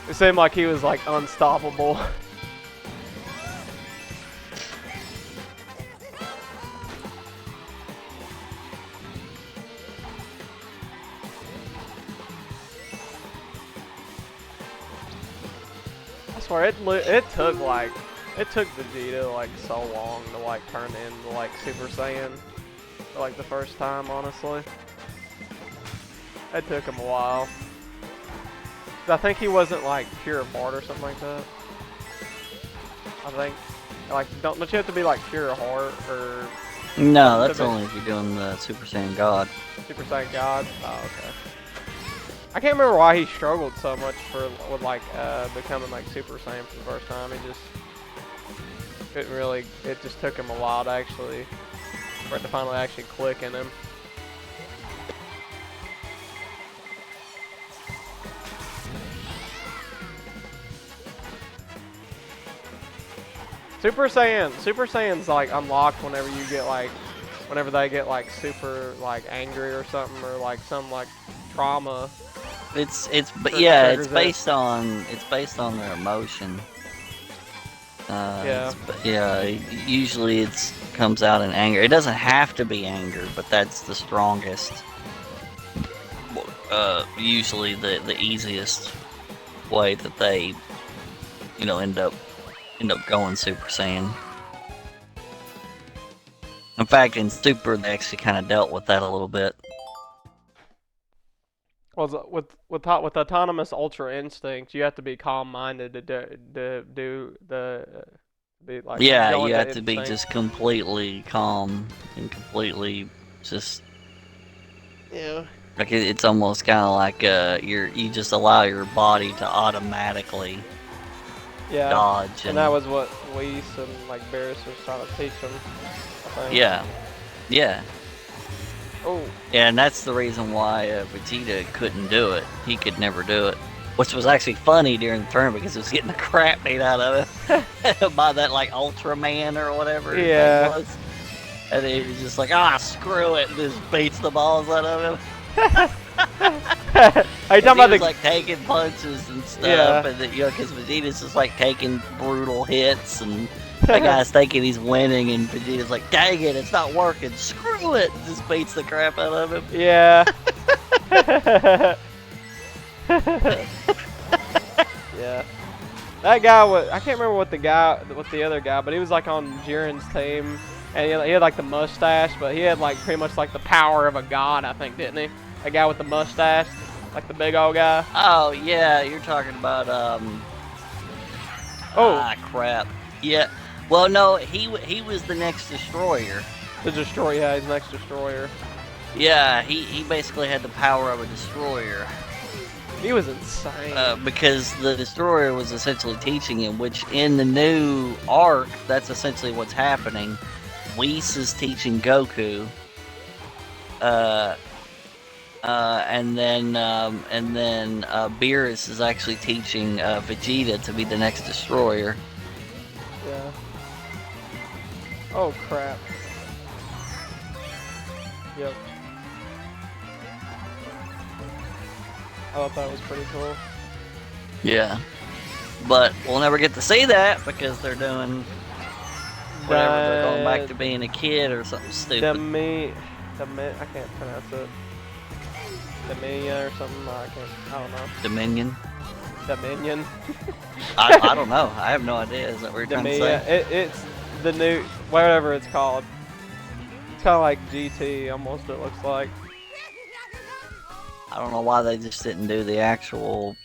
It seemed like he was like unstoppable. I swear it took Vegeta like so long to like turn into like Super Saiyan for like the first time, honestly. It took him a while. I think he wasn't like pure heart or something like that. I think like don't you have to be like pure heart or no, that's only if you're doing the Super Saiyan God. Super Saiyan God? Oh, okay. I can't remember why he struggled so much with like becoming like Super Saiyan for the first time. He just couldn't really. It just took him a while to actually, for it to finally actually click in him. Super Saiyan's like unlocked whenever you get like, whenever they get like super like angry or something or like some like trauma. It's based on their emotion. Usually it comes out in anger. It doesn't have to be anger, but that's the strongest. Usually the easiest way that they, end up going Super Saiyan. In fact, in Super, they actually kind of dealt with that a little bit. Well, with autonomous Ultra Instinct, you have to be calm-minded to do the like. Yeah, you have to be just completely calm and completely just. Yeah. Like it's almost kind of like you just allow your body to automatically. Yeah. Dodge and that was what Whis and like Beerus was trying to teach him. I think. Yeah. Yeah. Oh. Yeah, and that's the reason why Vegeta couldn't do it. He could never do it. Which was actually funny during the tournament because it was getting the crap beat out of him by that like Ultraman or whatever his name was. And he was just like, screw it, and just beats the balls out of him. Are you talking about like taking punches and stuff, and because Vegeta's just like taking brutal hits, and that guy's thinking he's winning, and Vegeta's like, dang it, it's not working, screw it, and just beats the crap out of him. Yeah. Yeah. That guy was, I can't remember what the other guy, but he was like on Jiren's team, and he had like the mustache, but he had like pretty much like the power of a god, I think, didn't he? That guy with the mustache, like the big old guy. Oh yeah, you're talking about crap. Yeah, Well, no, he was the next destroyer. The destroyer, yeah, he's next destroyer. Yeah, he basically had the power of a destroyer. He was insane. Because the destroyer was essentially teaching him, which in the new arc, that's essentially what's happening. Whis is teaching Goku. And then Beerus is actually teaching Vegeta to be the next destroyer. Yeah. Oh crap. Yep. I thought that was pretty cool. Yeah. But we'll never get to see that because they're doing whatever. They're going back to being a kid or something stupid. I can't pronounce it. Dominion or something. I don't know. Dominion. Dominion. I don't know. I have no idea. Is that what you're trying to say? It's the new whatever it's called. It's kind of like GT almost. It looks like. I don't know why they just didn't do the actual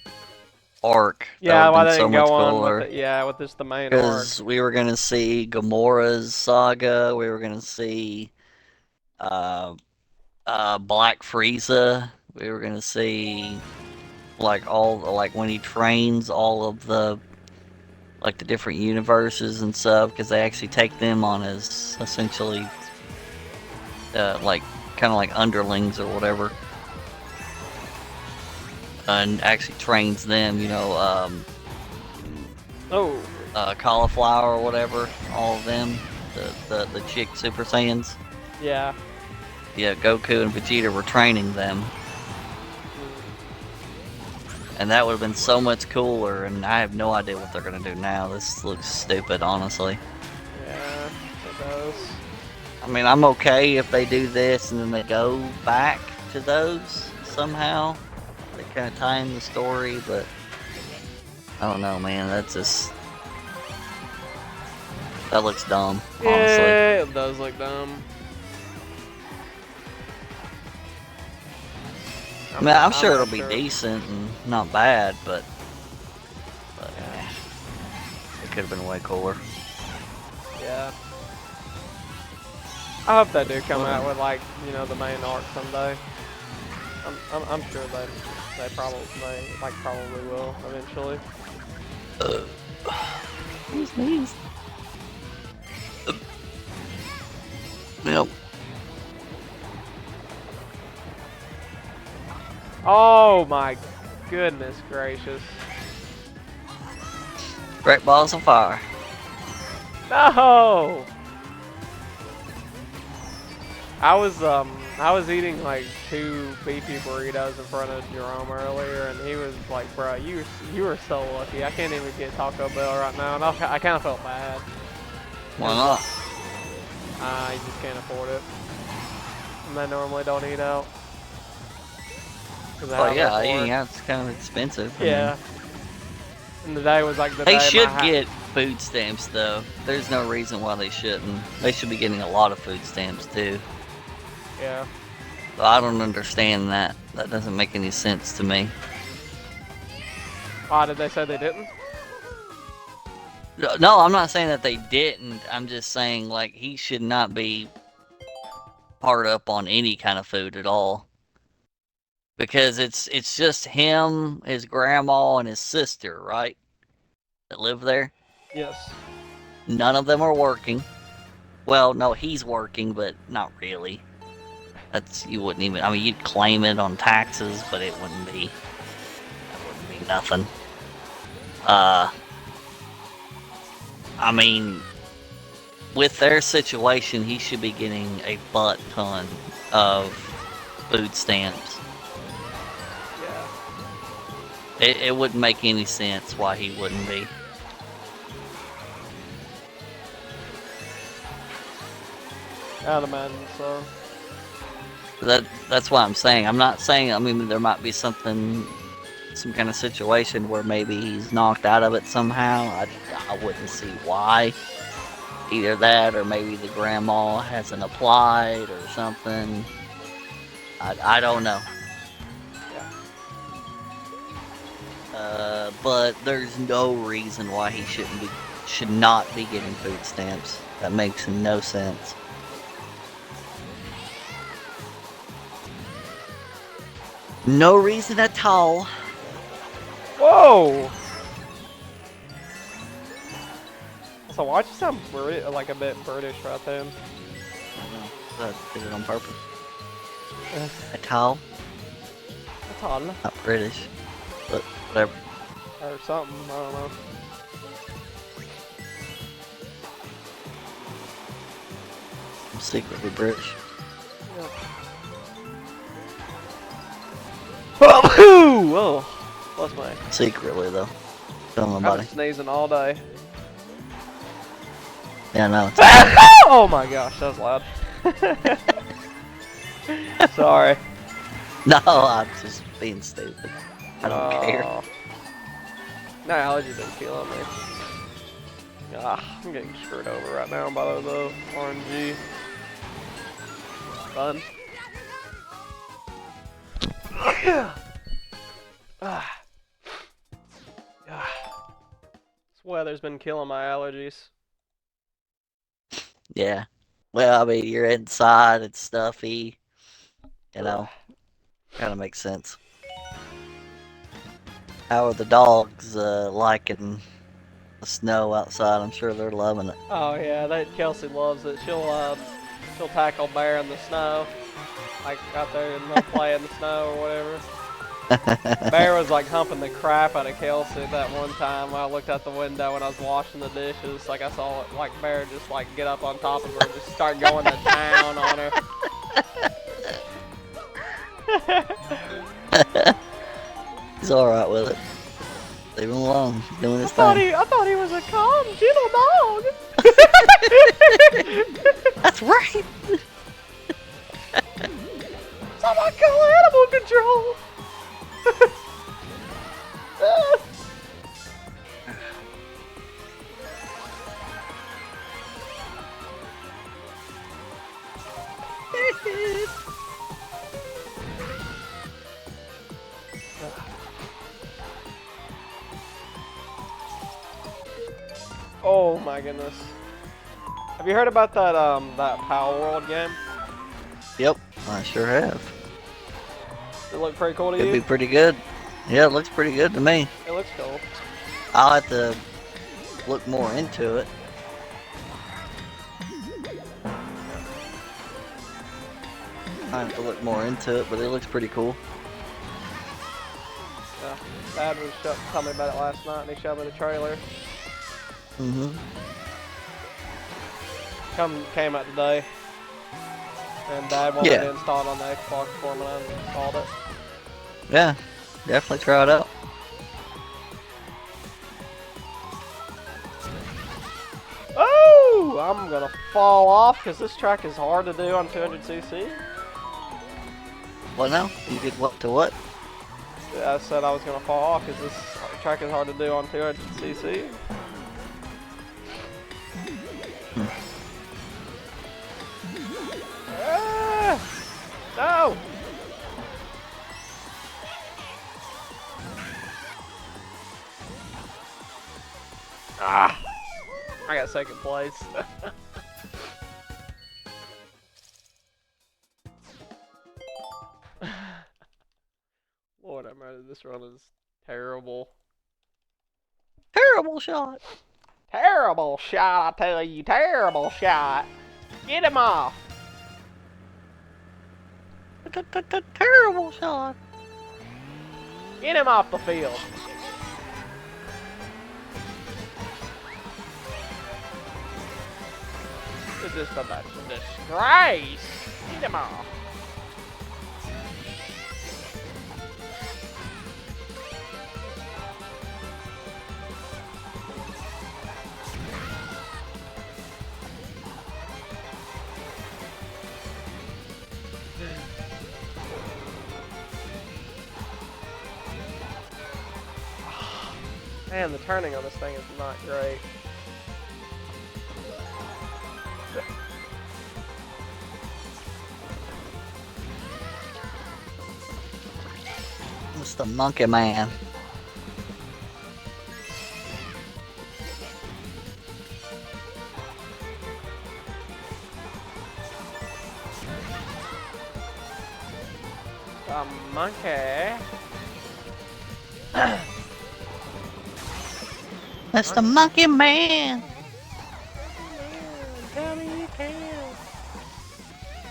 arc. Yeah, why they so didn't go much on cooler. with with this the main arc. Because we were gonna see Gamora's saga. We were gonna see Black Frieza. We were gonna see like when he trains all of the the different universes and stuff, because they actually take them on as essentially kind of like underlings or whatever, and actually trains them. Cauliflower or whatever, all of them, the chick Super Saiyans. Yeah. Yeah, Goku and Vegeta were training them. And that would have been so much cooler, and I have no idea what they're going to do now. This looks stupid, honestly. Yeah, it does. I mean, I'm okay if they do this and then they go back to those somehow. They kind of tie in the story, but I don't know, man. That looks dumb, honestly. Yeah, it does look dumb. I mean, I'm sure it'll be decent and not bad, but it could have been way cooler. Yeah. I hope they do come out with the main arc someday. I'm sure they probably will eventually. Please. Yep. Oh my goodness gracious. Great balls of fire. No! I was eating like 2 beefy burritos in front of Jerome earlier, and he was like, "Bro, you were so lucky. I can't even get Taco Bell right now," and I kind of felt bad. Why not? You just can't afford it. And I normally don't eat out. Oh yeah, eating out's kind of expensive. Yeah. And the day was like the day. They should get food stamps though. There's no reason why they shouldn't. They should be getting a lot of food stamps too. Yeah. But I don't understand that. That doesn't make any sense to me. Why did they say they didn't? No, I'm not saying that they didn't. I'm just saying like he should not be hard up on any kind of food at all. Because it's just him, his grandma, and his sister, right? That live there? Yes. None of them are working. Well, no, he's working, but not really. You wouldn't even, I mean, you'd claim it on taxes, but that wouldn't be nothing. I mean, with their situation, he should be getting a butt ton of food stamps. It wouldn't make any sense why he wouldn't be. I'd imagine so. That's what I'm saying. I'm not saying, I mean, there might be some kind of situation where maybe he's knocked out of it somehow. I wouldn't see why. Either that or maybe the grandma hasn't applied or something. I don't know. But there's no reason why he shouldn't be should not be getting food stamps. That makes no sense. No reason at all. Whoa! So why'd you sound like a bit British right then? I don't know. Did it on purpose. At all. That's odd. Not British. But whatever. Or something, I don't know. I'm secretly British. Whoa! What's my? Secretly though. Don't I've nobody. been sneezing all day. Yeah, no. Oh my gosh, that was loud. Sorry. No, I'm just being stupid. I don't care. No, allergy been killing me. I'm getting screwed over right now by the RNG. Fun. This weather's been killing my allergies. Yeah. Well, I mean, you're inside, it's stuffy. You know, kind of makes sense. How are the dogs liking the snow outside? I'm sure they're loving it. Oh yeah, that Kelsey loves it. She'll tackle Bear in the snow, like out there and they'll play in the snow or whatever. Bear was like humping the crap out of Kelsey that one time. I looked out the window when I was washing the dishes. Like I saw it, like Bear just like get up on top of her and just start going to town on her. He's alright with it. Leave him alone. He's doing his thing. I thought he was a calm, gentle dog. That's right. Someone call animal control. Oh my goodness. Have you heard about that that Power World game? Yep, I sure have. Does it look pretty cool to Could you? be pretty good. Yeah, it looks pretty good to me. It looks cool. I'll have to look more into it. I have to look more into it, but it looks pretty cool. Yeah. Dad was telling me about it last night and he showed me the trailer. Came out today. And Dad wanted to install it on the Xbox for me and I installed it. Yeah, definitely try it out. Oh! I'm gonna fall off because this track is hard to do on 200cc. What now? You did what to what? I said I was gonna fall off because this track is hard to do on 200cc. No! I got second place. Lord, I'm out of this run is terrible. Terrible shot. Terrible shot, I tell you, terrible shot. Get him off. Terrible shot. Get him off the field. It's just a bunch of disgrace. Get him off. Man, the turning on this thing is not great. It's the monkey man. a monkey. That's the Monkey Man. Tell me you can.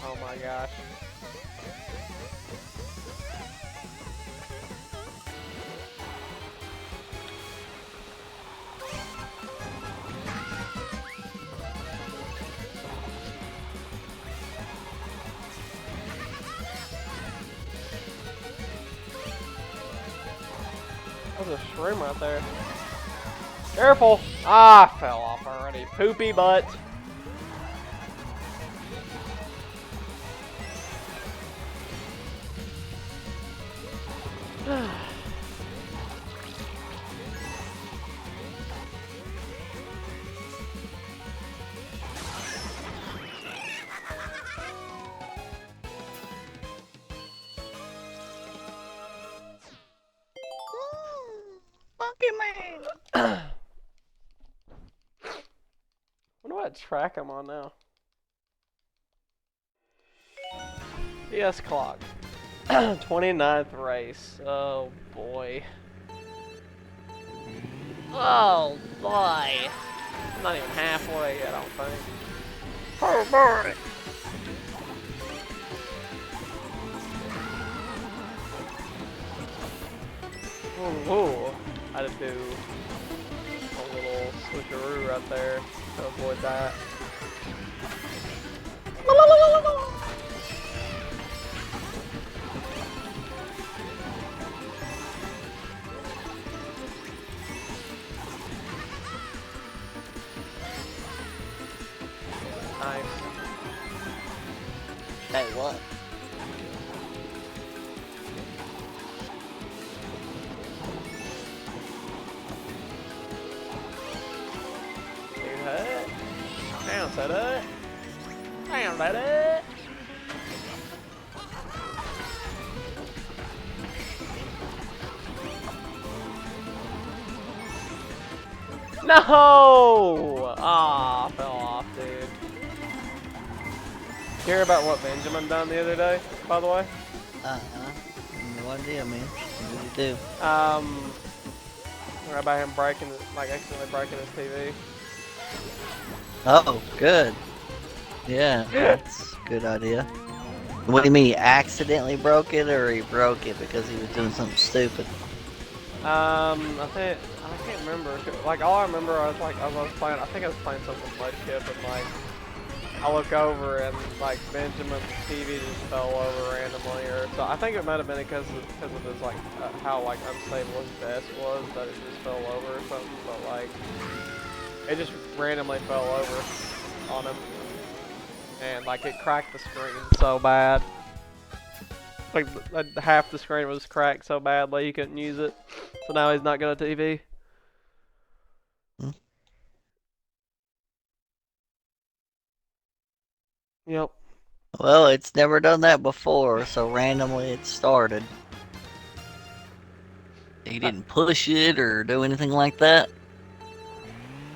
Oh my gosh. There's a shroom right there. Careful! Ah, I fell off already. Poopy butt. Monkey Man. Wonder what track I'm on now. PS clock. 29th race. Oh boy. Oh boy. I'm not even halfway yet, I don't think. Oh boy. Ooh, I had to do a little switcheroo right there to avoid that. Nice. Hey, what? Down, set it. Down, set it. No! Ah, fell off, dude. Hear about what Benjamin done the other day, by the way? No idea, man. What did you do? Right about him breaking, like accidentally breaking his TV. Oh, good. Yeah, that's a good idea. What do you mean, he accidentally broke it, or he broke it because he was doing something stupid? I can't remember. Like all I remember, I was playing. I think I was playing something Mudkip, and like I look over and like Benjamin's TV just fell over randomly, or so. I think it might have been because of his like how like unstable his desk was that it just fell over or something. But like it just randomly fell over on him, and like it cracked the screen so bad. Like half the screen was cracked so badly he couldn't use it. So now he's not got a TV. Hmm. Yep. Well, it's never done that before, so randomly it started. He didn't push it or do anything like that?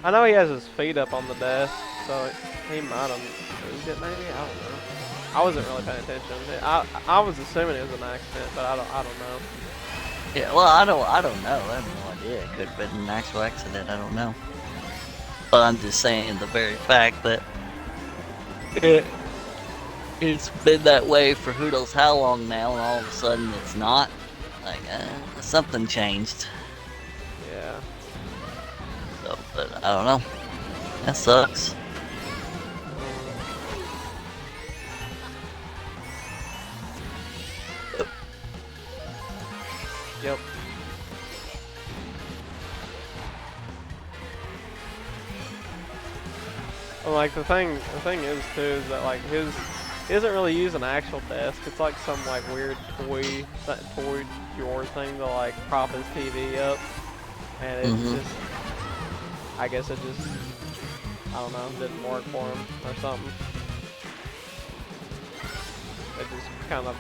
I know he has his feet up on the desk, so he might have moved it maybe. I don't know. I wasn't really paying attention. I was assuming it was an accident, but I don't know. Yeah, well, I don't know. I have no idea. It could have been an actual accident. I don't know. But I'm just saying the very fact that it's been that way for who knows how long now, and all of a sudden it's not. Like, something changed. Yeah. So, but I don't know. That sucks. Yep. Well, like the thing is too is that like he doesn't really use an actual desk. It's like some like weird toy drawer thing to like prop his TV up, and it's just I guess it just I don't know didn't work for him or something. It just kind of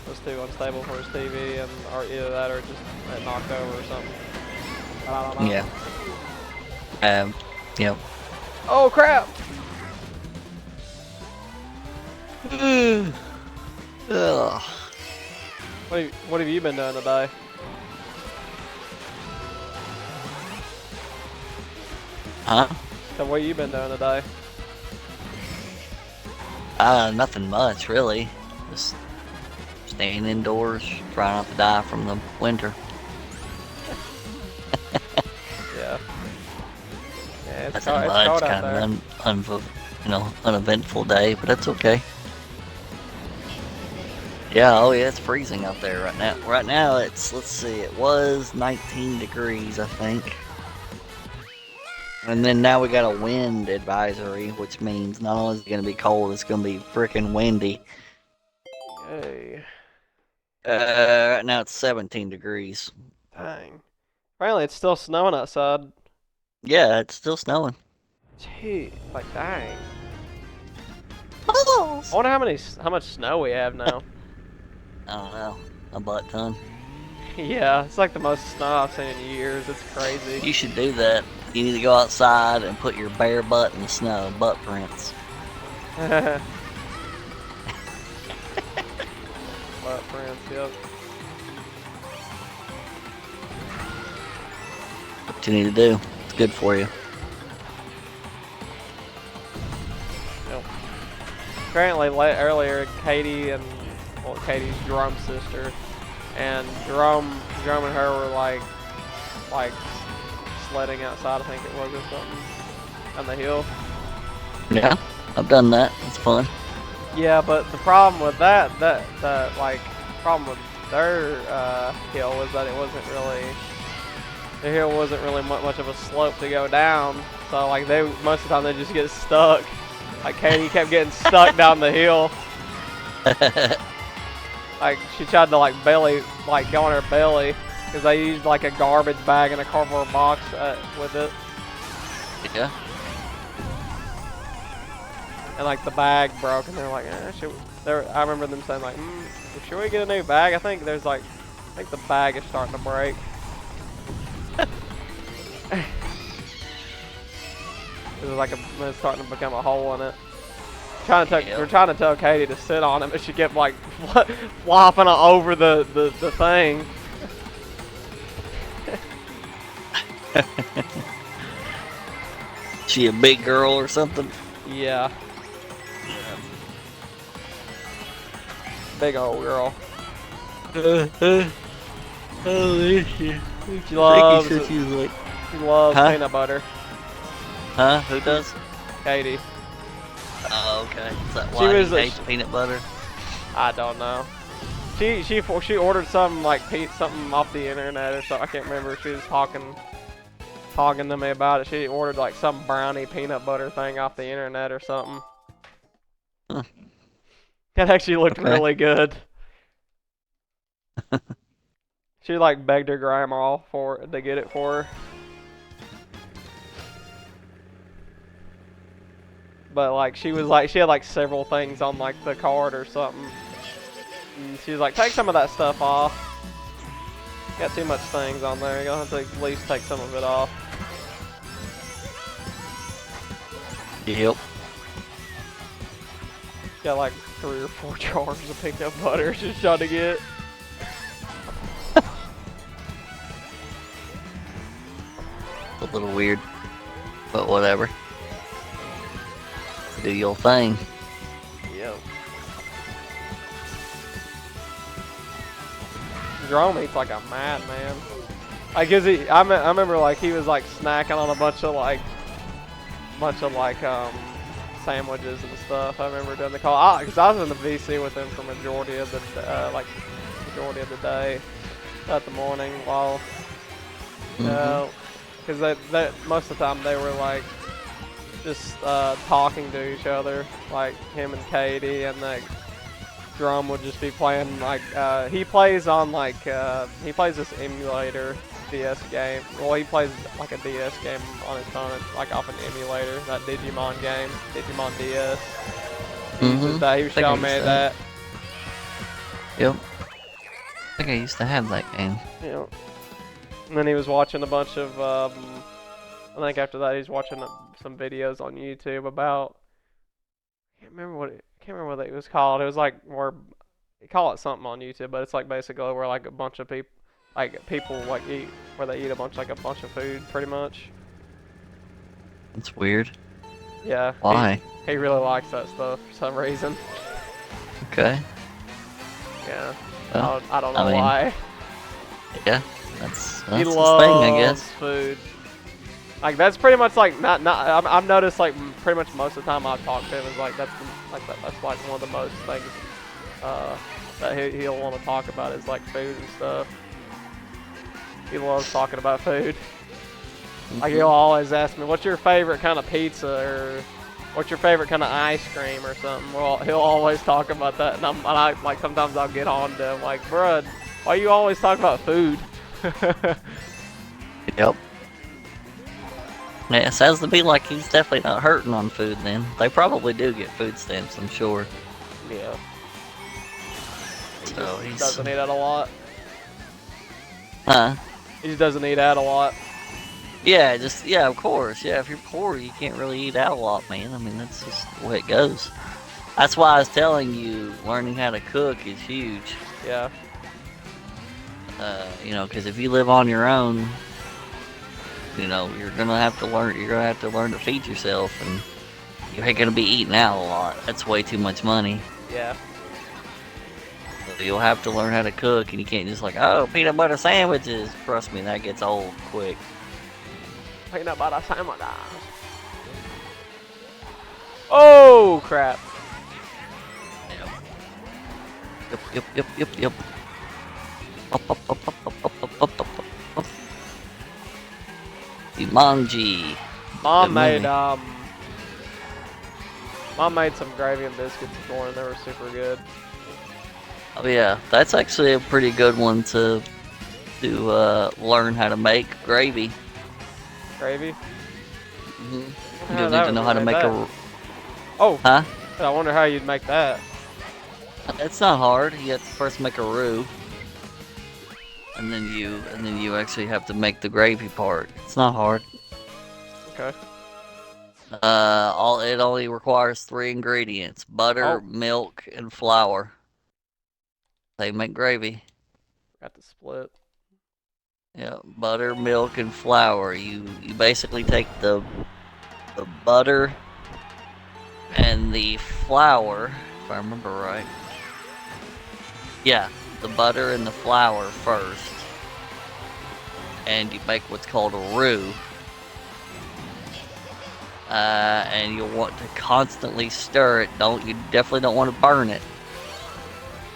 was too unstable for his TV, and or either that or just it knocked over or something. But I don't know. Yeah. Yep. Oh crap! Ugh. What have you been doing today? Huh? So what have you been doing today? Nothing much really. Just staying indoors, trying not to die from the winter. Yeah. Yeah, it's Nothing cold. It's much. cold out Kind of there. uneventful day, but that's okay. Yeah, oh yeah, it's freezing out there right now. Right now it's, let's see, it was 19 degrees, I think. And then now we got a wind advisory, which means not only is it going to be cold, it's going to be freaking windy. Hey, Right now it's 17 degrees. dang. Apparently it's still snowing outside. Yeah, it's still snowing. Gee, like dang. Oh! I wonder how much snow we have now. I don't know, a butt ton. Yeah, it's like the most snow I've seen in years. It's crazy. You should do that. You need to go outside and put your bare butt in the snow, butt prints. Butt prints, yep. What you need to do. It's good for you. Yep. Apparently, earlier, Katie and Katie's Jerome's sister, and Jerome and her were like sledding outside, I think it was, or something, on the hill. Yeah, I've done that. It's fun. Yeah, but the problem with that problem with their hill was that the hill wasn't really much of a slope to go down. So like most of the time they just get stuck. Like Katie kept getting stuck down the hill. Like she tried to go on her belly because they used like a garbage bag and a cardboard box with it. Yeah. And like the bag broke, and they're like, I remember them saying like, should we get a new bag? I think the bag is starting to break. It's starting to become a hole in it. We're trying to tell Katie to sit on it, but she kept like flopping over the thing. She a big girl or something? Yeah. Big old girl. She loves Huh? peanut butter. Huh? Who does? Katie. Oh, okay. Is that why he hates peanut butter? I don't know. She ordered something something off the internet or something. I can't remember. She was talking to me about it. She ordered like some brownie peanut butter thing off the internet or something. Huh. It actually looked really good. She like begged her grandma to get it for her. But like she had like several things on like the card or something. And she was like, take some of that stuff off. Got too much things on there. You're gonna have to at least take some of it off. Yep. Got like 3 or 4 jars of peanut butter she's trying to get. A little weird, but whatever. Do your thing. Yep. Jerome eats like a madman. Like, I remember like he was like snacking on a bunch of sandwiches and stuff. I remember doing the call because I was in the VC with him for majority of the day, at the morning while because they most of the time they were like just talking to each other, like him and Katie, and like Drum would just be playing like he plays this emulator DS game. Well, he plays like a DS game on his phone, like off an emulator, that Digimon game, Digimon DS. He was showing me that. Yep. I think I used to have that game. Yep. And then he was watching a bunch of I think after that he's watching some videos on YouTube about I can't remember what it was called. It was like where they call it something on YouTube, but it's like basically where like a bunch of people like eat, where they eat a bunch of food, pretty much. It's weird. Yeah. Why? He really likes that stuff for some reason. Okay. Yeah. Well, I don't know I mean, why. Yeah, that's He his loves thing, I guess. food. Like that's pretty much like not. I've noticed like pretty much most of the time I've talked to him is like that's like one of the most things that he'll want to talk about is like food and stuff. He loves talking about food. Like he'll always ask me, "What's your favorite kind of pizza?" or "What's your favorite kind of ice cream?" or something. Well, he'll always talk about that, and I like sometimes I'll get on to him like, "Bruh, why you always talk about food?" Yep. Yeah, it sounds to me like he's definitely not hurting on food then. They probably do get food stamps, I'm sure. Yeah. So He he's... doesn't eat out a lot. Huh? He just doesn't eat out a lot. Yeah, yeah, of course. Yeah, if you're poor, you can't really eat out a lot, man. I mean, that's just the way it goes. That's why I was telling you, learning how to cook is huge. Yeah. You know, because if you live on your own, you know, you're gonna have to learn. You're gonna have to learn to feed yourself, and you ain't gonna be eating out a lot. That's way too much money. Yeah. So you'll have to learn how to cook, and you can't just like, oh, peanut butter sandwiches. Trust me, that gets old quick. Peanut butter sandwich. Oh crap! Yep. Up. Jumanji. Mom Good made movie. Mom made some gravy and biscuits this morning. They were super good. Oh yeah, that's actually a pretty good one to learn how to make gravy. Gravy? Mm-hmm. You'll need to know how to make a... Oh! Huh? I wonder how you'd make that. It's not hard. You have to first make a roux. And then you actually have to make the gravy part. It's not hard. Okay. It only requires 3 ingredients: butter, milk, and flour. They make gravy. Got the split. Yeah, butter, milk, and flour. You basically take the butter and the flour, if I remember right. Yeah, the butter and the flour first, and you make what's called a roux. And you'll want to constantly stir it. You definitely don't want to burn it.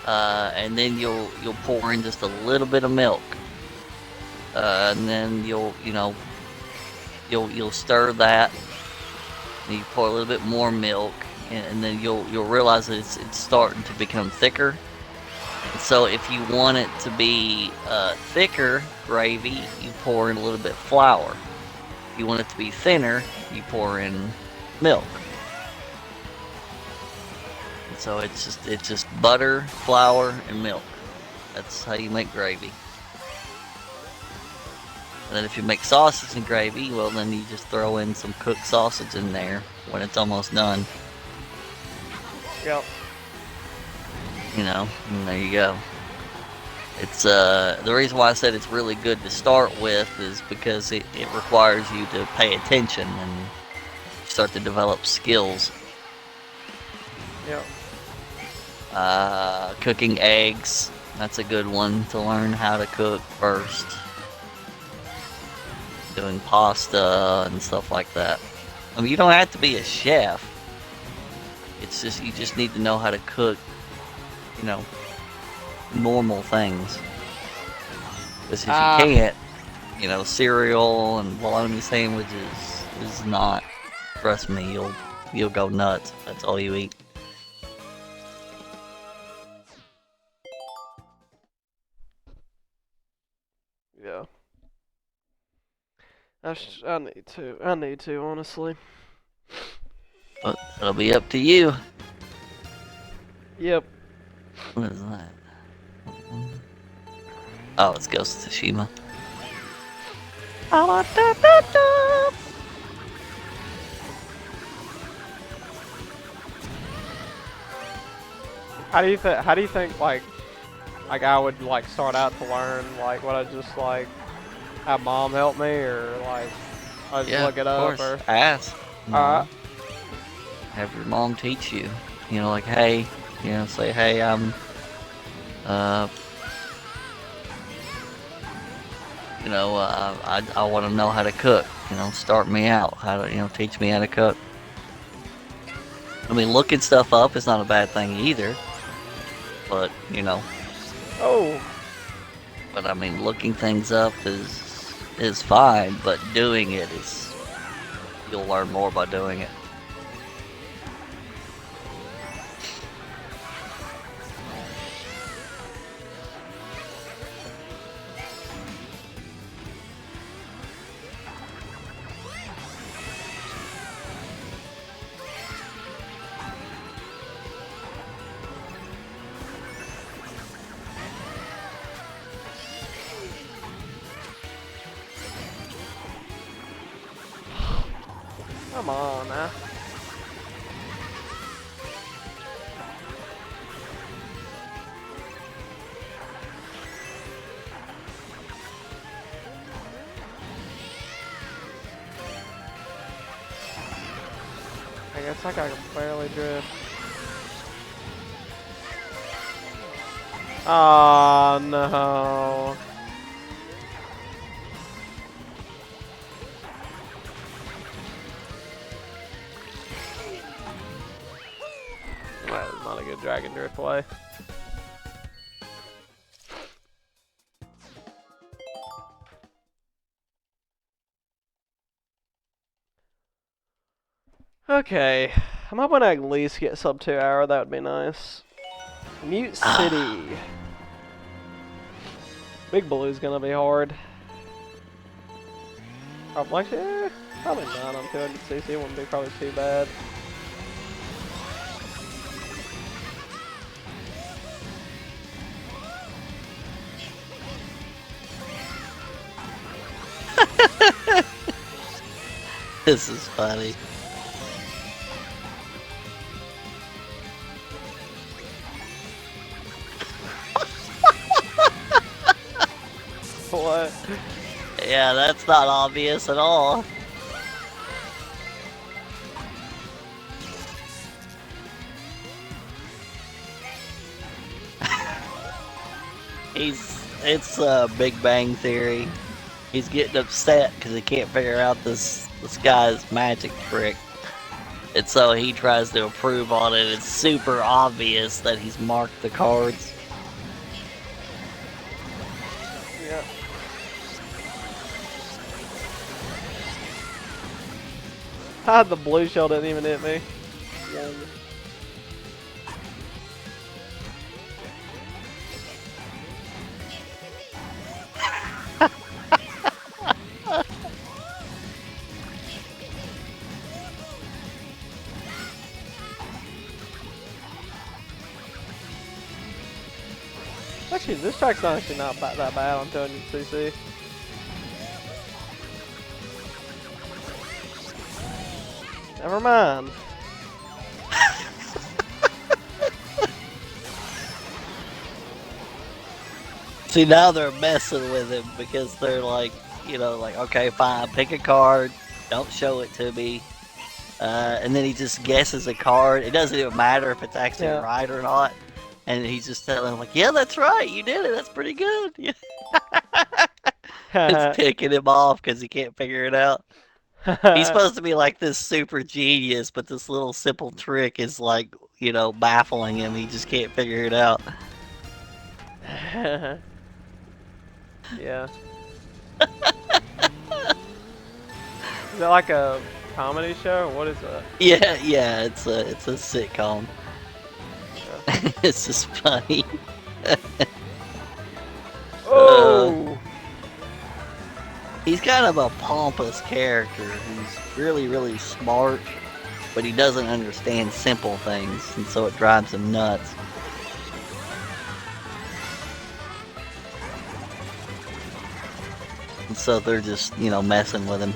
And then you'll pour in just a little bit of milk. And then you'll stir that. And you pour a little bit more milk, and then you'll realize that it's starting to become thicker. And so if you want it to be thicker gravy, you pour in a little bit of flour. If you want it to be thinner, you pour in milk. And so it's just butter, flour, and milk. That's how you make gravy. And then if you make sausage and gravy, well, then you just throw in some cooked sausage in there when it's almost done. Yep. You know, and there you go. It's the reason why I said it's really good to start with is because it requires you to pay attention and start to develop skills. Yep. Cooking eggs, that's a good one to learn how to cook first. Doing pasta and stuff like that. I mean, you don't have to be a chef. It's just, you just need to know how to cook, you know, normal things. Because if you can't, you know, cereal and bologna sandwiches is not, trust me, you'll go nuts. That's all you eat. Yeah. I need to, honestly. But it'll be up to you. Yep. What is that? Oh, it's Ghost of Tsushima. How do you think like I would like start out to learn? Like would I just like have mom help me or like I just Yeah, look it of up course. or Ask. You alright. know, have your mom teach you. You know, like, hey, say, hey, uh, I want to know how to cook. Start me out. How to, teach me how to cook. I mean, looking stuff up is not a bad thing either. But, Oh, but I mean, looking things up is fine, but doing it is, you'll learn more by doing it. come on now. I guess I can barely drift. Oh no. That was not a good Dragon Drift play. Okay, I'm hoping I can at least get sub 2 hour, that would be nice. Mute City. Big Blue's gonna be hard. Probably, probably not on 200cc, wouldn't be probably too bad. This is funny. What? Yeah, that's not obvious at all. It's Big Bang Theory. He's getting upset because he can't figure out this guy's magic trick. And so he tries to improve on it. It's super obvious that he's marked the cards. Yeah. Ah, the blue shell didn't even hit me. Yeah. Actually, this track's not actually not that bad on 200cc. Never mind. See, now they're messing with him because they're like, okay, fine, pick a card, don't show it to me. And then he just guesses a card. It doesn't even matter if it's actually right or not. And he's just telling him, like, yeah, that's right, you did it, that's pretty good. It's ticking him off because he can't figure it out. He's supposed to be like this super genius, but this little simple trick is like, baffling him. He just can't figure it out. Yeah. Is that like a comedy show? What is that? Yeah, it's a sitcom. Yeah. It's just funny. Oh! He's kind of a pompous character who's really, really smart, but he doesn't understand simple things, and so it drives him nuts. And so they're just, messing with him.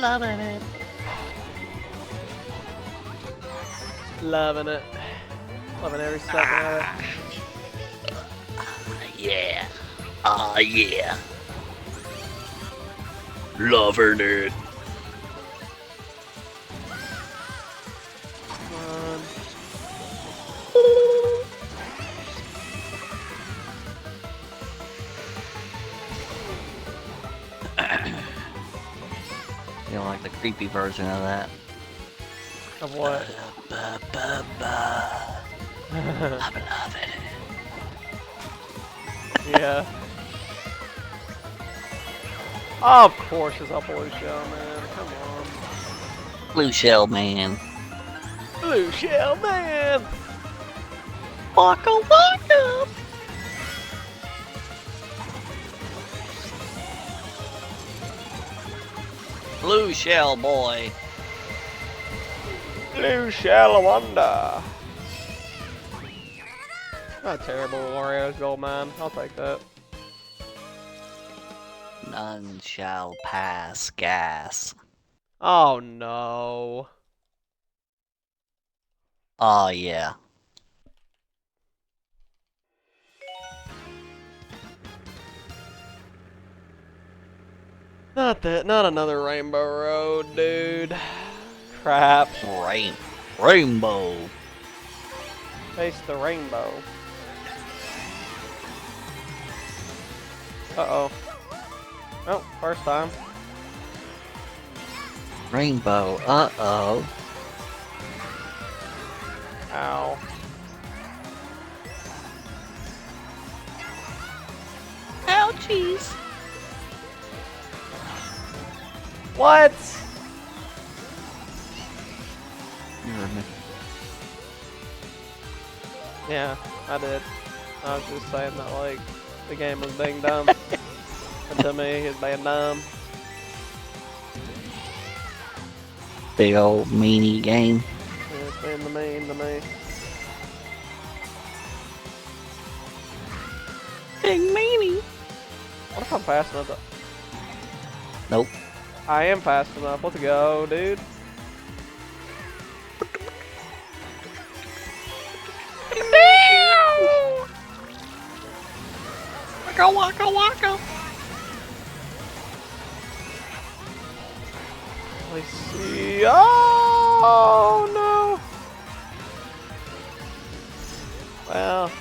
loving it. Loving it. Loving every second of it. Yeah. Ah, yeah. Loving it. Come on. You know, like the creepy version of that. Of what? I'm loving it. Yeah. Of course it's a blue shell, man. Come on. Blue Shell Man. Blue shell, man! Waka waka. Blue Shell Boy. Blue Shalawanda. Not terrible, Wario's gold mine. I'll take that. None shall pass gas. Oh no. Oh yeah. Not that. Not another Rainbow Road, dude. Crap. Rainbow. Face the rainbow. Uh-oh. Oh, first time. Rainbow. Uh-oh. Ow. Ouchies. What? Yeah, I did. I was just saying that, like, the game was being dumb. And to me, it's being dumb. Big old meanie game. Yeah, it's being the mean to me. Big meanie. What if I'm fast enough to... Nope. I am fast enough. Let's go, dude. Waka waka waka. Let's see. Oh, no. Well.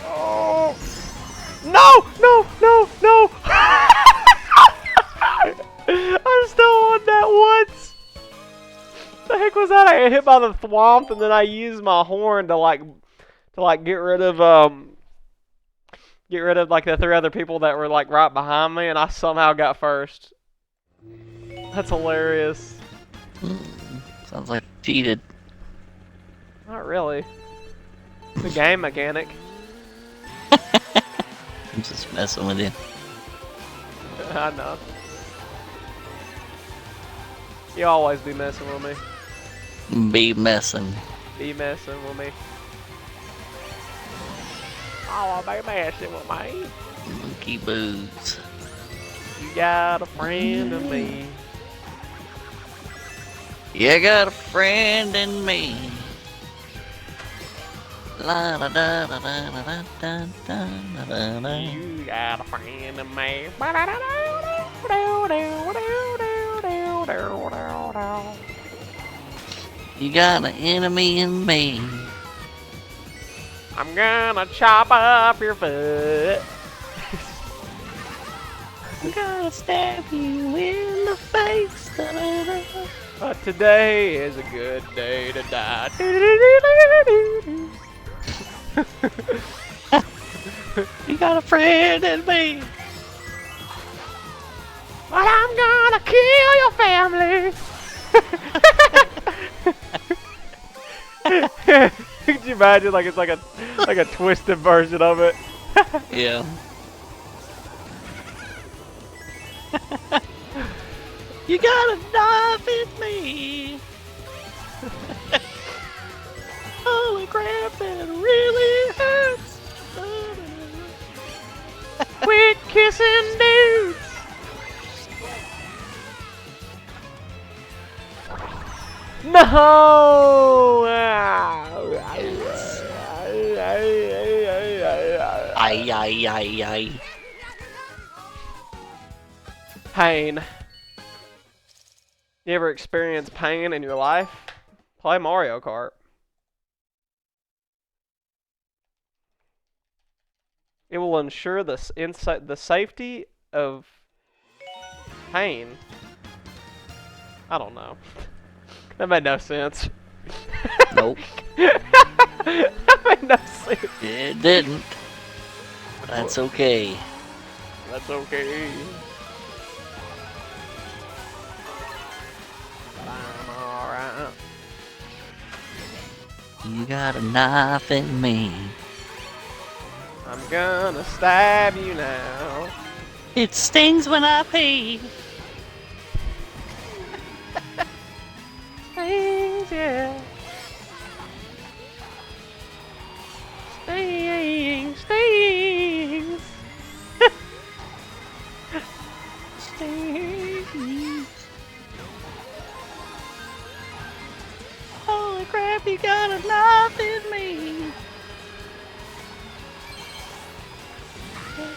Oh. No, no, no, no. I still won that once. The heck was that? I got hit by the thwomp and then I used my horn to get rid of like the 3 other people that were like right behind me, and I somehow got first. That's hilarious. Sounds like cheated. Not really. It's a game mechanic. I'm just messing with you. I know. You always be messing with me. Be messing. Be messing with me. Oh, be messing with me. Monkey boots. You got a friend in me. You got a friend in me. La da da da da da da da da da. You got a friend in me. You got an enemy in me. I'm gonna chop up your foot. I'm gonna stab you in the face. Da, da, da. But today is a good day to die. You got a friend in me. But I'm gonna kill your family. Could you imagine like it's like a twisted version of it? Yeah. You got a knife in me. Holy crap, that really hurts. kissing dudes. No! Ay, ay, ay, ay. Pain. You ever experience pain in your life? Play Mario Kart. It will ensure the safety of pain. I don't know. That made no sense. Nope. That made no sense. It didn't. But that's okay. That's okay. I'm alright. You got a knife in me. I'm gonna stab you now. It stings when I pee. Stings, yeah. Stings, stings. Stings. Holy crap, you got a knife in me.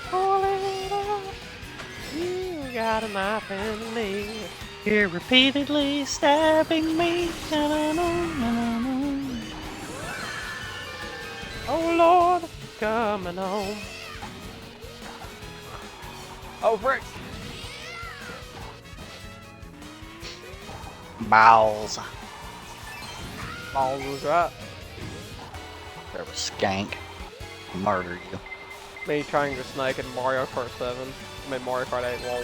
Pull it off. You got a knife in me. You're repeatedly stabbing me. Na-na-na-na-na-na. Oh Lord, coming home. Oh frick. Balls. Balls was right. There was skank. Murder you. Me trying to snake in Mario Kart 7. I mean Mario Kart 8, lol.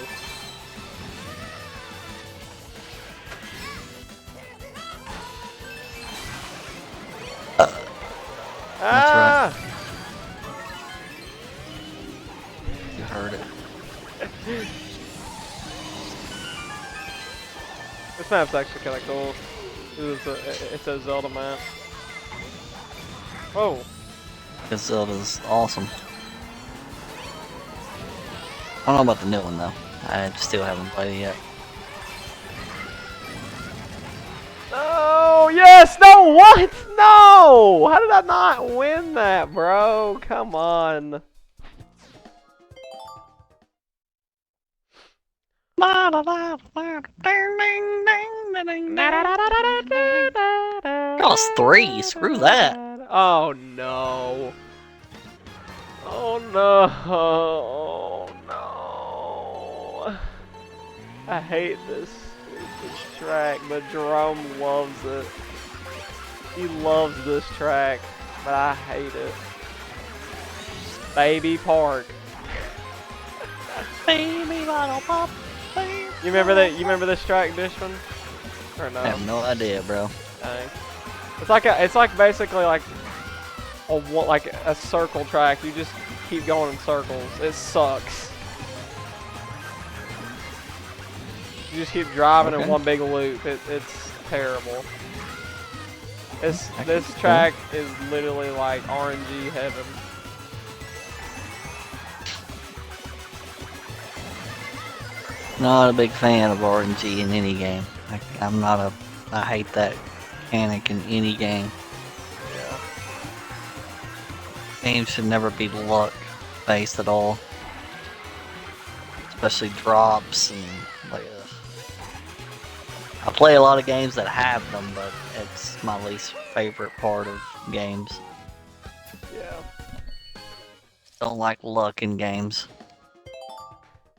That's right. You heard it. This map's actually kind of cool. It's a Zelda map. Whoa. Because Zelda's awesome. I don't know about the new one though. I still haven't played it yet. Oh, yes! No, what? No! How did I not win that, bro? Come on. Lost 3, screw that. Oh no. Oh no. Oh no. I hate this track, but Jerome loves it. He loves this track, but I hate it. Baby Park. Baby bottle pop. You remember that? You remember this track, Dishman? Or no? I have no idea, bro. Dang. It's like basically like a circle track. You just keep going in circles. It sucks. You just keep driving in one big loop. It's terrible. This track is literally like RNG heaven. Not a big fan of RNG in any game. I hate that mechanic in any game. Yeah. Games should never be luck based at all. Especially drops and like I play a lot of games that have them, but it's my least favorite part of games. Yeah. Don't like luck in games.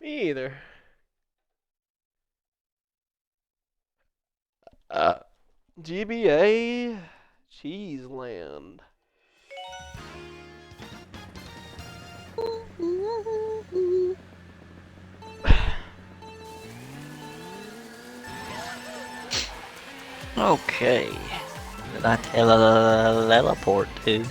Me either. GBA Cheeseland. Okay. Did I teleport to?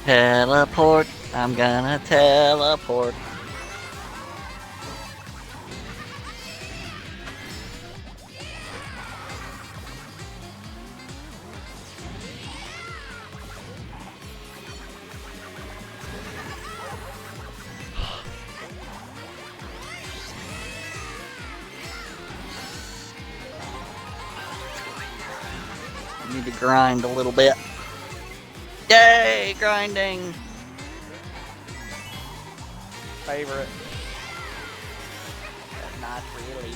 Teleport. I'm gonna teleport. need to grind a little bit. Yay, grinding! Favorite. Not really.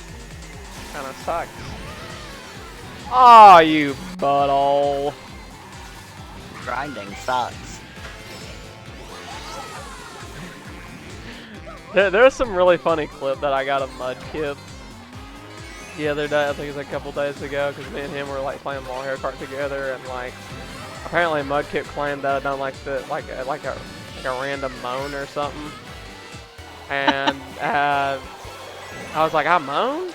Kinda sucks. Aw, you butthole. Grinding sucks. There's some really funny clip that I got of Mudkip the other day. I think it was a couple days ago, because me and him were like playing Mario Kart together, and like apparently Mudkip claimed that I done like a random moan or something, and I was like, I moaned?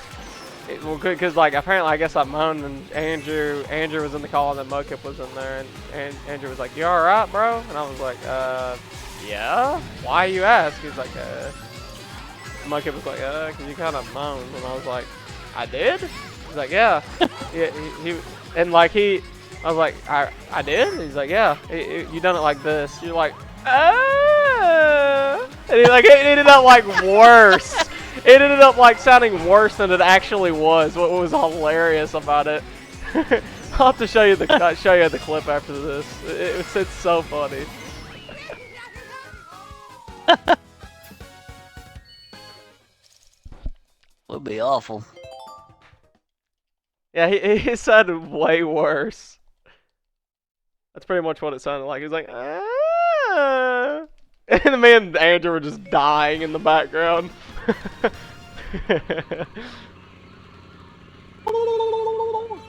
Well, good, because like apparently I guess I moaned, and Andrew was in the call, and then Mudkip was in there, and Andrew was like, "You all right, bro?" And I was like, yeah. Why you ask? He's like, Mudkip was like, cause you kind of moaned, and I was like, I did? He's like, yeah. Yeah, and like I was like, I did? He's like, yeah. You done it like this. You're like, ah. And it ended up like worse. It ended up like sounding worse than it actually was. What was hilarious about it? I'll have to show you the clip after this. It's so funny. Would be awful. Yeah, he sounded way worse. That's pretty much what it sounded like. He was like, ah. And me and Andrew were just dying in the background.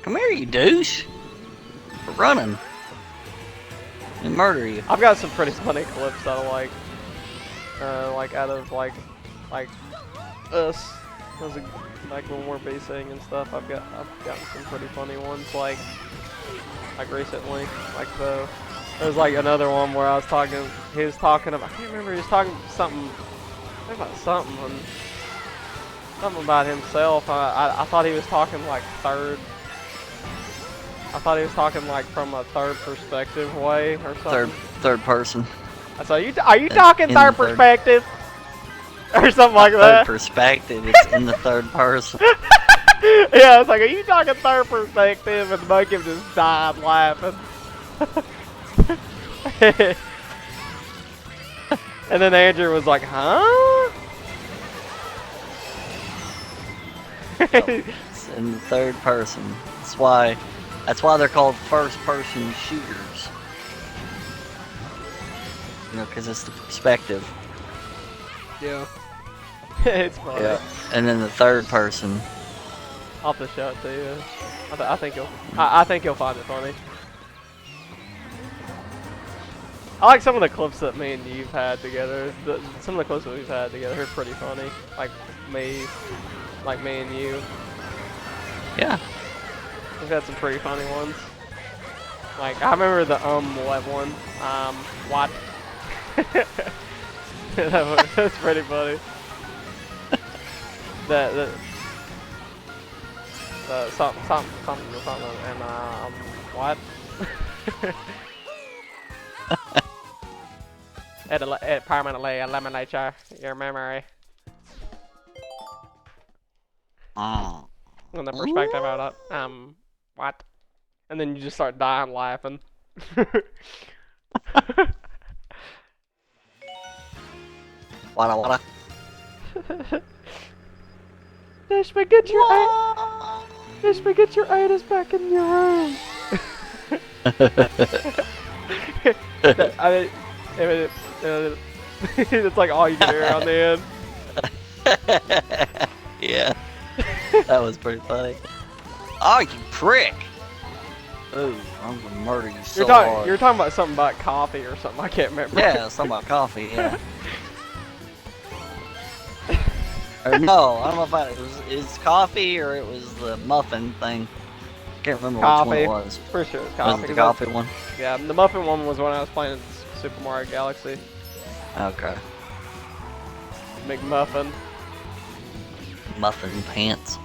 Come here, you douche. We're running. We murder you. I've got some pretty funny clips that I like out of like us, like when we're basing and stuff. I've gotten some pretty funny ones like recently. Like there's like another one where he was talking about, I can't remember, he was talking something about himself. I thought he was talking like from a third perspective way or something. Third person. So are you talking third perspective? Or something like that. Third perspective, it's in the third person. Yeah, it's like, are you talking third perspective? And Mudkip just died laughing. And then Andrew was like, huh? It's in the third person. That's why they're called first-person shooters. You know, because it's the perspective. Yeah. It's funny. Yeah. And then the third person. I'll have to show it to you. I think you'll find it funny. I like some of the clips that me and you've had together. Some of the clips that we've had together are pretty funny. Like me and you. Yeah. We've had some pretty funny ones. Like, I remember the what one. What? That's pretty funny. Something, and what? It permanently eliminates your memory. From the perspective of it, what? And then you just start dying laughing. Wada. Dishman, get your anus back in your room. It's like all you can hear on the end. Yeah. That was pretty funny. Oh, you prick! Ooh, I'm gonna murder you so hard. You're talking about something about coffee or something. I can't remember. Yeah, something about coffee. Yeah. Or no, I don't know if it was coffee or it was the muffin thing. Can't remember which one it was. For sure, it's coffee. Was it the coffee one? Yeah, the muffin one was when I was playing Super Mario Galaxy. Okay. McMuffin. Muffin pants.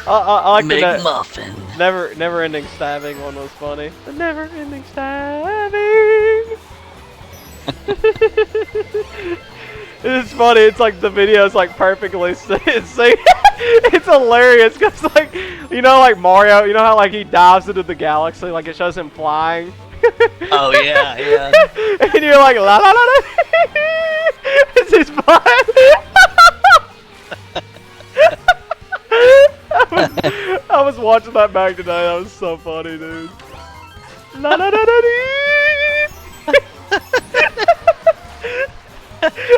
I like McMuffin. the never-ending stabbing one was funny. The never-ending stabbing. It's funny. It's like the video is like perfectly it's hilarious because like like Mario. You know how like he dives into the galaxy, like it shows him flying. Oh yeah, yeah. And you're like la la la la. This is fun. I was watching that back today. That was so funny, dude. La la la la.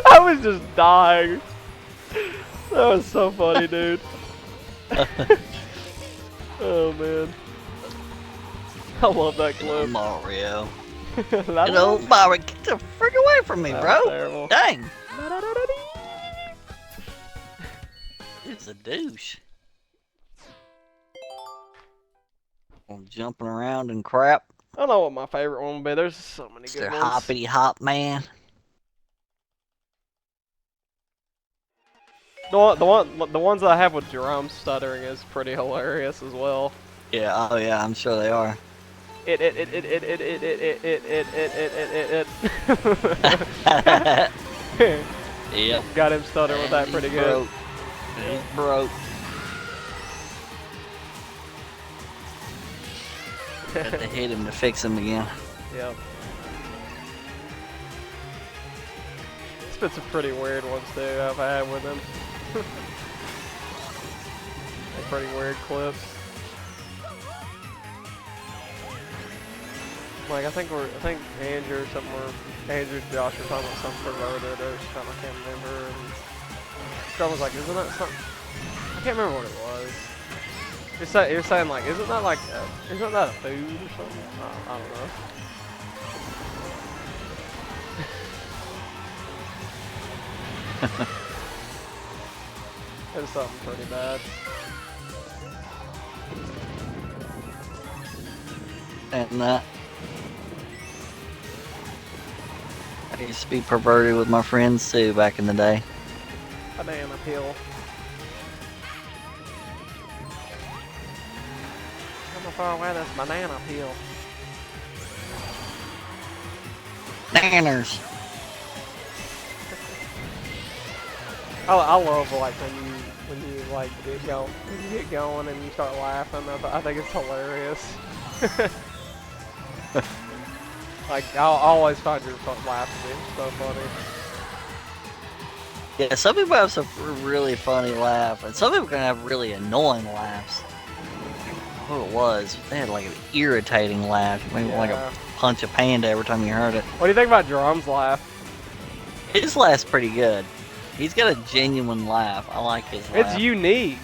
I was just dying. That was so funny, dude. Oh man, I love that clip. Mario. La, You know, Mario, get the frick away from me, That bro. was terrible. Dang. It's a douche. I'm jumping around and crap. I don't know what my favorite one would be. There's so many It's good their ones. hoppity hop man. The ones that I have with Jerome stuttering is pretty hilarious as well. Yeah, oh yeah, I'm sure they are. It. Yep. Got him stuttering with that pretty good. He's broke. Got to hit him to fix him again. Yep. It's been some pretty weird ones too I've had with him. They're pretty weird clips. Like I think Andrew or something Andrew and Josh were talking about something perverted or something, I can't remember. And John was like, isn't that something? I can't remember what it was. You're saying like, isn't that like, isn't that a food or something? I don't know. It was something pretty bad. And I used to be perverted with my friends too back in the day. Banana peel. How far away this banana peel? Nanners. I love like when you like get going and you start laughing. I think it's hilarious. Like I'll always find your laughing. It's so funny. Yeah, some people have some really funny laugh, and some people can have really annoying laughs. Who it was? They had like an irritating laugh. Maybe like a punch a panda every time you heard it. What do you think about Jerome's laugh? His laugh's pretty good. He's got a genuine laugh. I like his laugh. It's unique.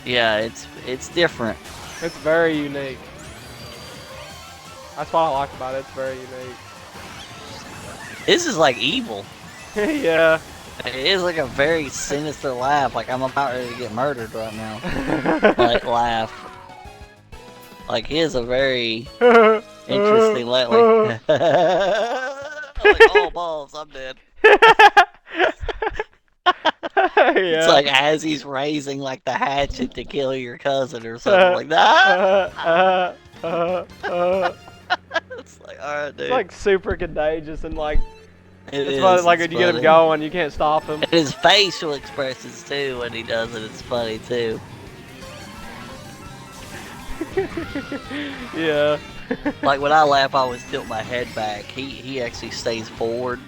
Yeah, it's different. It's very unique. That's what I like about it. It's very unique. This is like evil. Yeah. It is like a very sinister laugh. Like I'm about ready to get murdered right now. Like laugh. Like he is a very interesting laugh. Like, like oh balls, I'm dead. Yeah. It's like as he's raising like the hatchet to kill your cousin or something like that. It's like alright, dude. It's like super contagious and like It's funny, like when you get him going, you can't stop him. And his facial expressions too when he does it, it's funny too. Yeah. Like when I laugh, I always tilt my head back. He actually stays forward.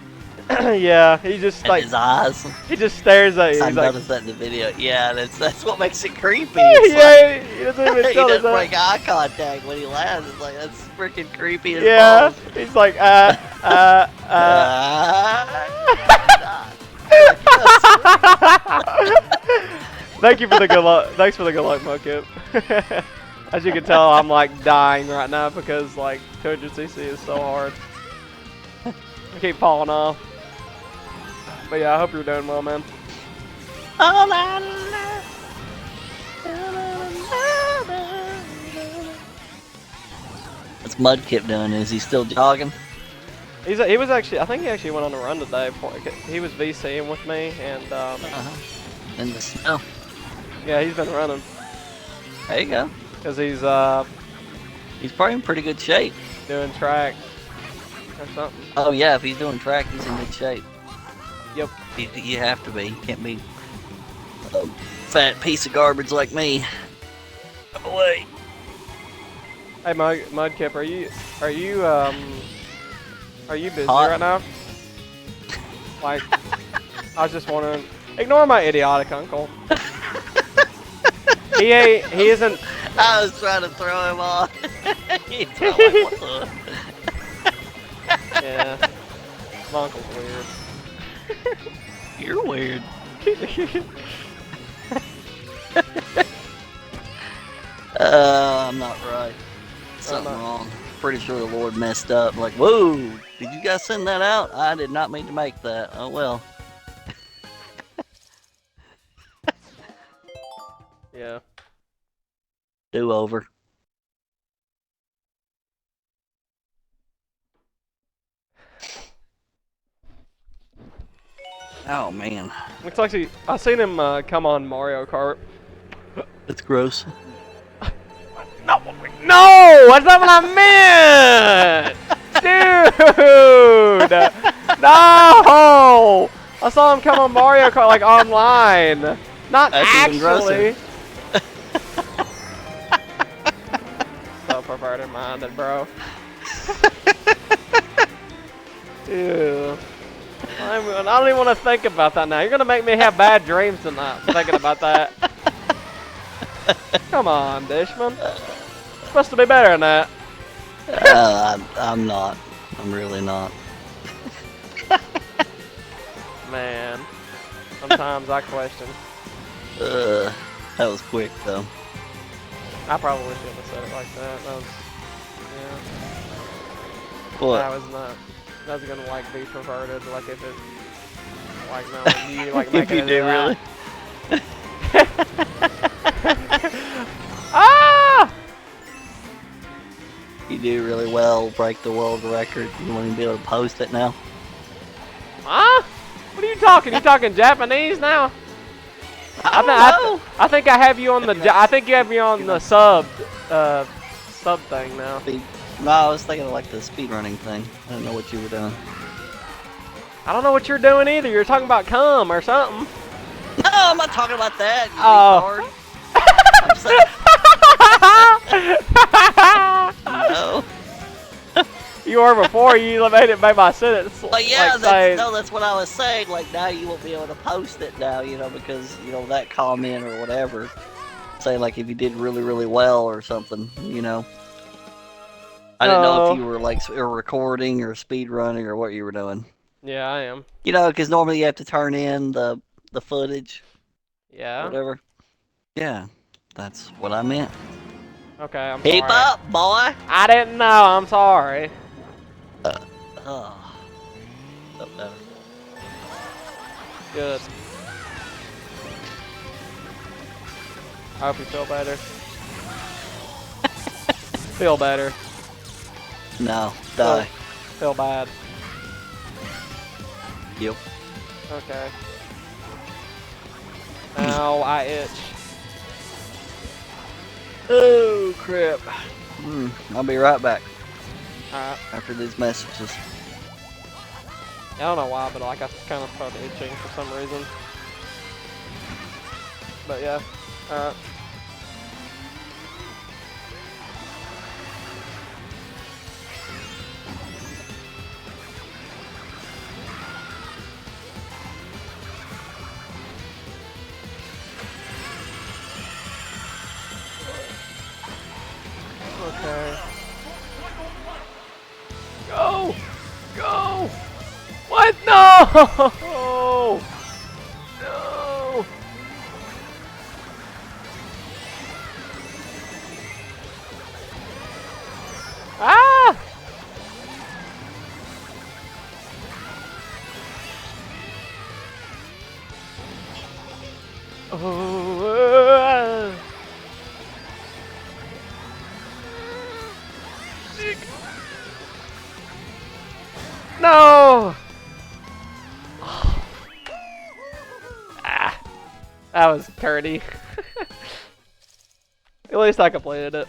Yeah, he just And like his eyes. he just stares at you. I He's like, noticed that in the video. Yeah, that's what makes it creepy. yeah, It's like, he doesn't even he tell us doesn't that. break eye contact when he laughs. It's like that's freaking creepy as Yeah, balls. he's like Thank you for the good luck. Thanks for the good luck, Mokip. As you can tell, I'm like dying right now because like 200cc is so hard. I keep falling off. But yeah, I hope you're doing well, man. What's Mudkip doing? Is he still jogging? He was actually, I think he actually went on a run today. He was VCing with me, and In the snow. yeah, he's been running There you go. because he's He's probably in pretty good shape. doing track or something. Oh yeah, if he's doing track, he's in good shape. Yep. You have to be. You can't be a fat piece of garbage like me. Go away. Hey, Mudkip, are you busy Hot. right now? Like, I was just wondering. Ignore my idiotic uncle. He isn't. I was trying to throw him off. He's like, what the? Yeah. My uncle's weird. You're weird. I'm not right. Something wrong. Pretty sure the Lord messed up. Like, whoa, did you guys send that out? I did not mean to make that. Oh well. Yeah. Do over. Oh man, Looks like I seen him come on Mario Kart. that's gross. No, that's not what I meant, dude. No, I saw him come on Mario Kart like online, not That's even actually. grosser. So perverted minded, bro. Ew. I don't even want to think about that now. You're gonna make me have bad dreams tonight thinking about that. Come on, Dishman. Supposed to be better than that. I'm not. I'm really not. Man. Sometimes I question. That was quick though. I probably shouldn't have said it like that. That was, yeah. What? That was not. That was gonna like be perverted. Like if it, like no, you like If making you it do that. really. Ah! You do really well, break the world record. You won't even be able to post it now. Huh? What are you talking? You talking Japanese now? I think I have you on the. I think you have me on the sub thing now. No, I was thinking of like the speedrunning thing. I didn't know what you were doing. I don't know what you're doing either. You're talking about cum or something. No, I'm not talking about that. You Oh. No. You were before. You made it by my sentence. But yeah, like saying, that's what I was saying. Like now you won't be able to post it now, you know, because you know that comment or whatever. Say like if you did really really well or something, you know. I didn't know if you were like recording or speed running or what you were doing. Yeah, I am. You know, because normally you have to turn in the footage. Yeah. Whatever. Yeah, that's what I meant. Okay, I'm Keep sorry. up, boy. I didn't know. I'm sorry. Oh, felt better. Good. I hope you feel better. Feel better. No, die. Feel bad. Yep. Okay. Ow, I itch. Oh crap. I'll be right back Alright. after these messages. I don't know why, but like I kind of started itching for some reason. But yeah. Alright. Okay. Go! Go! What? No! No! Ah! Oh! No! Ah, that was dirty. At least I completed it.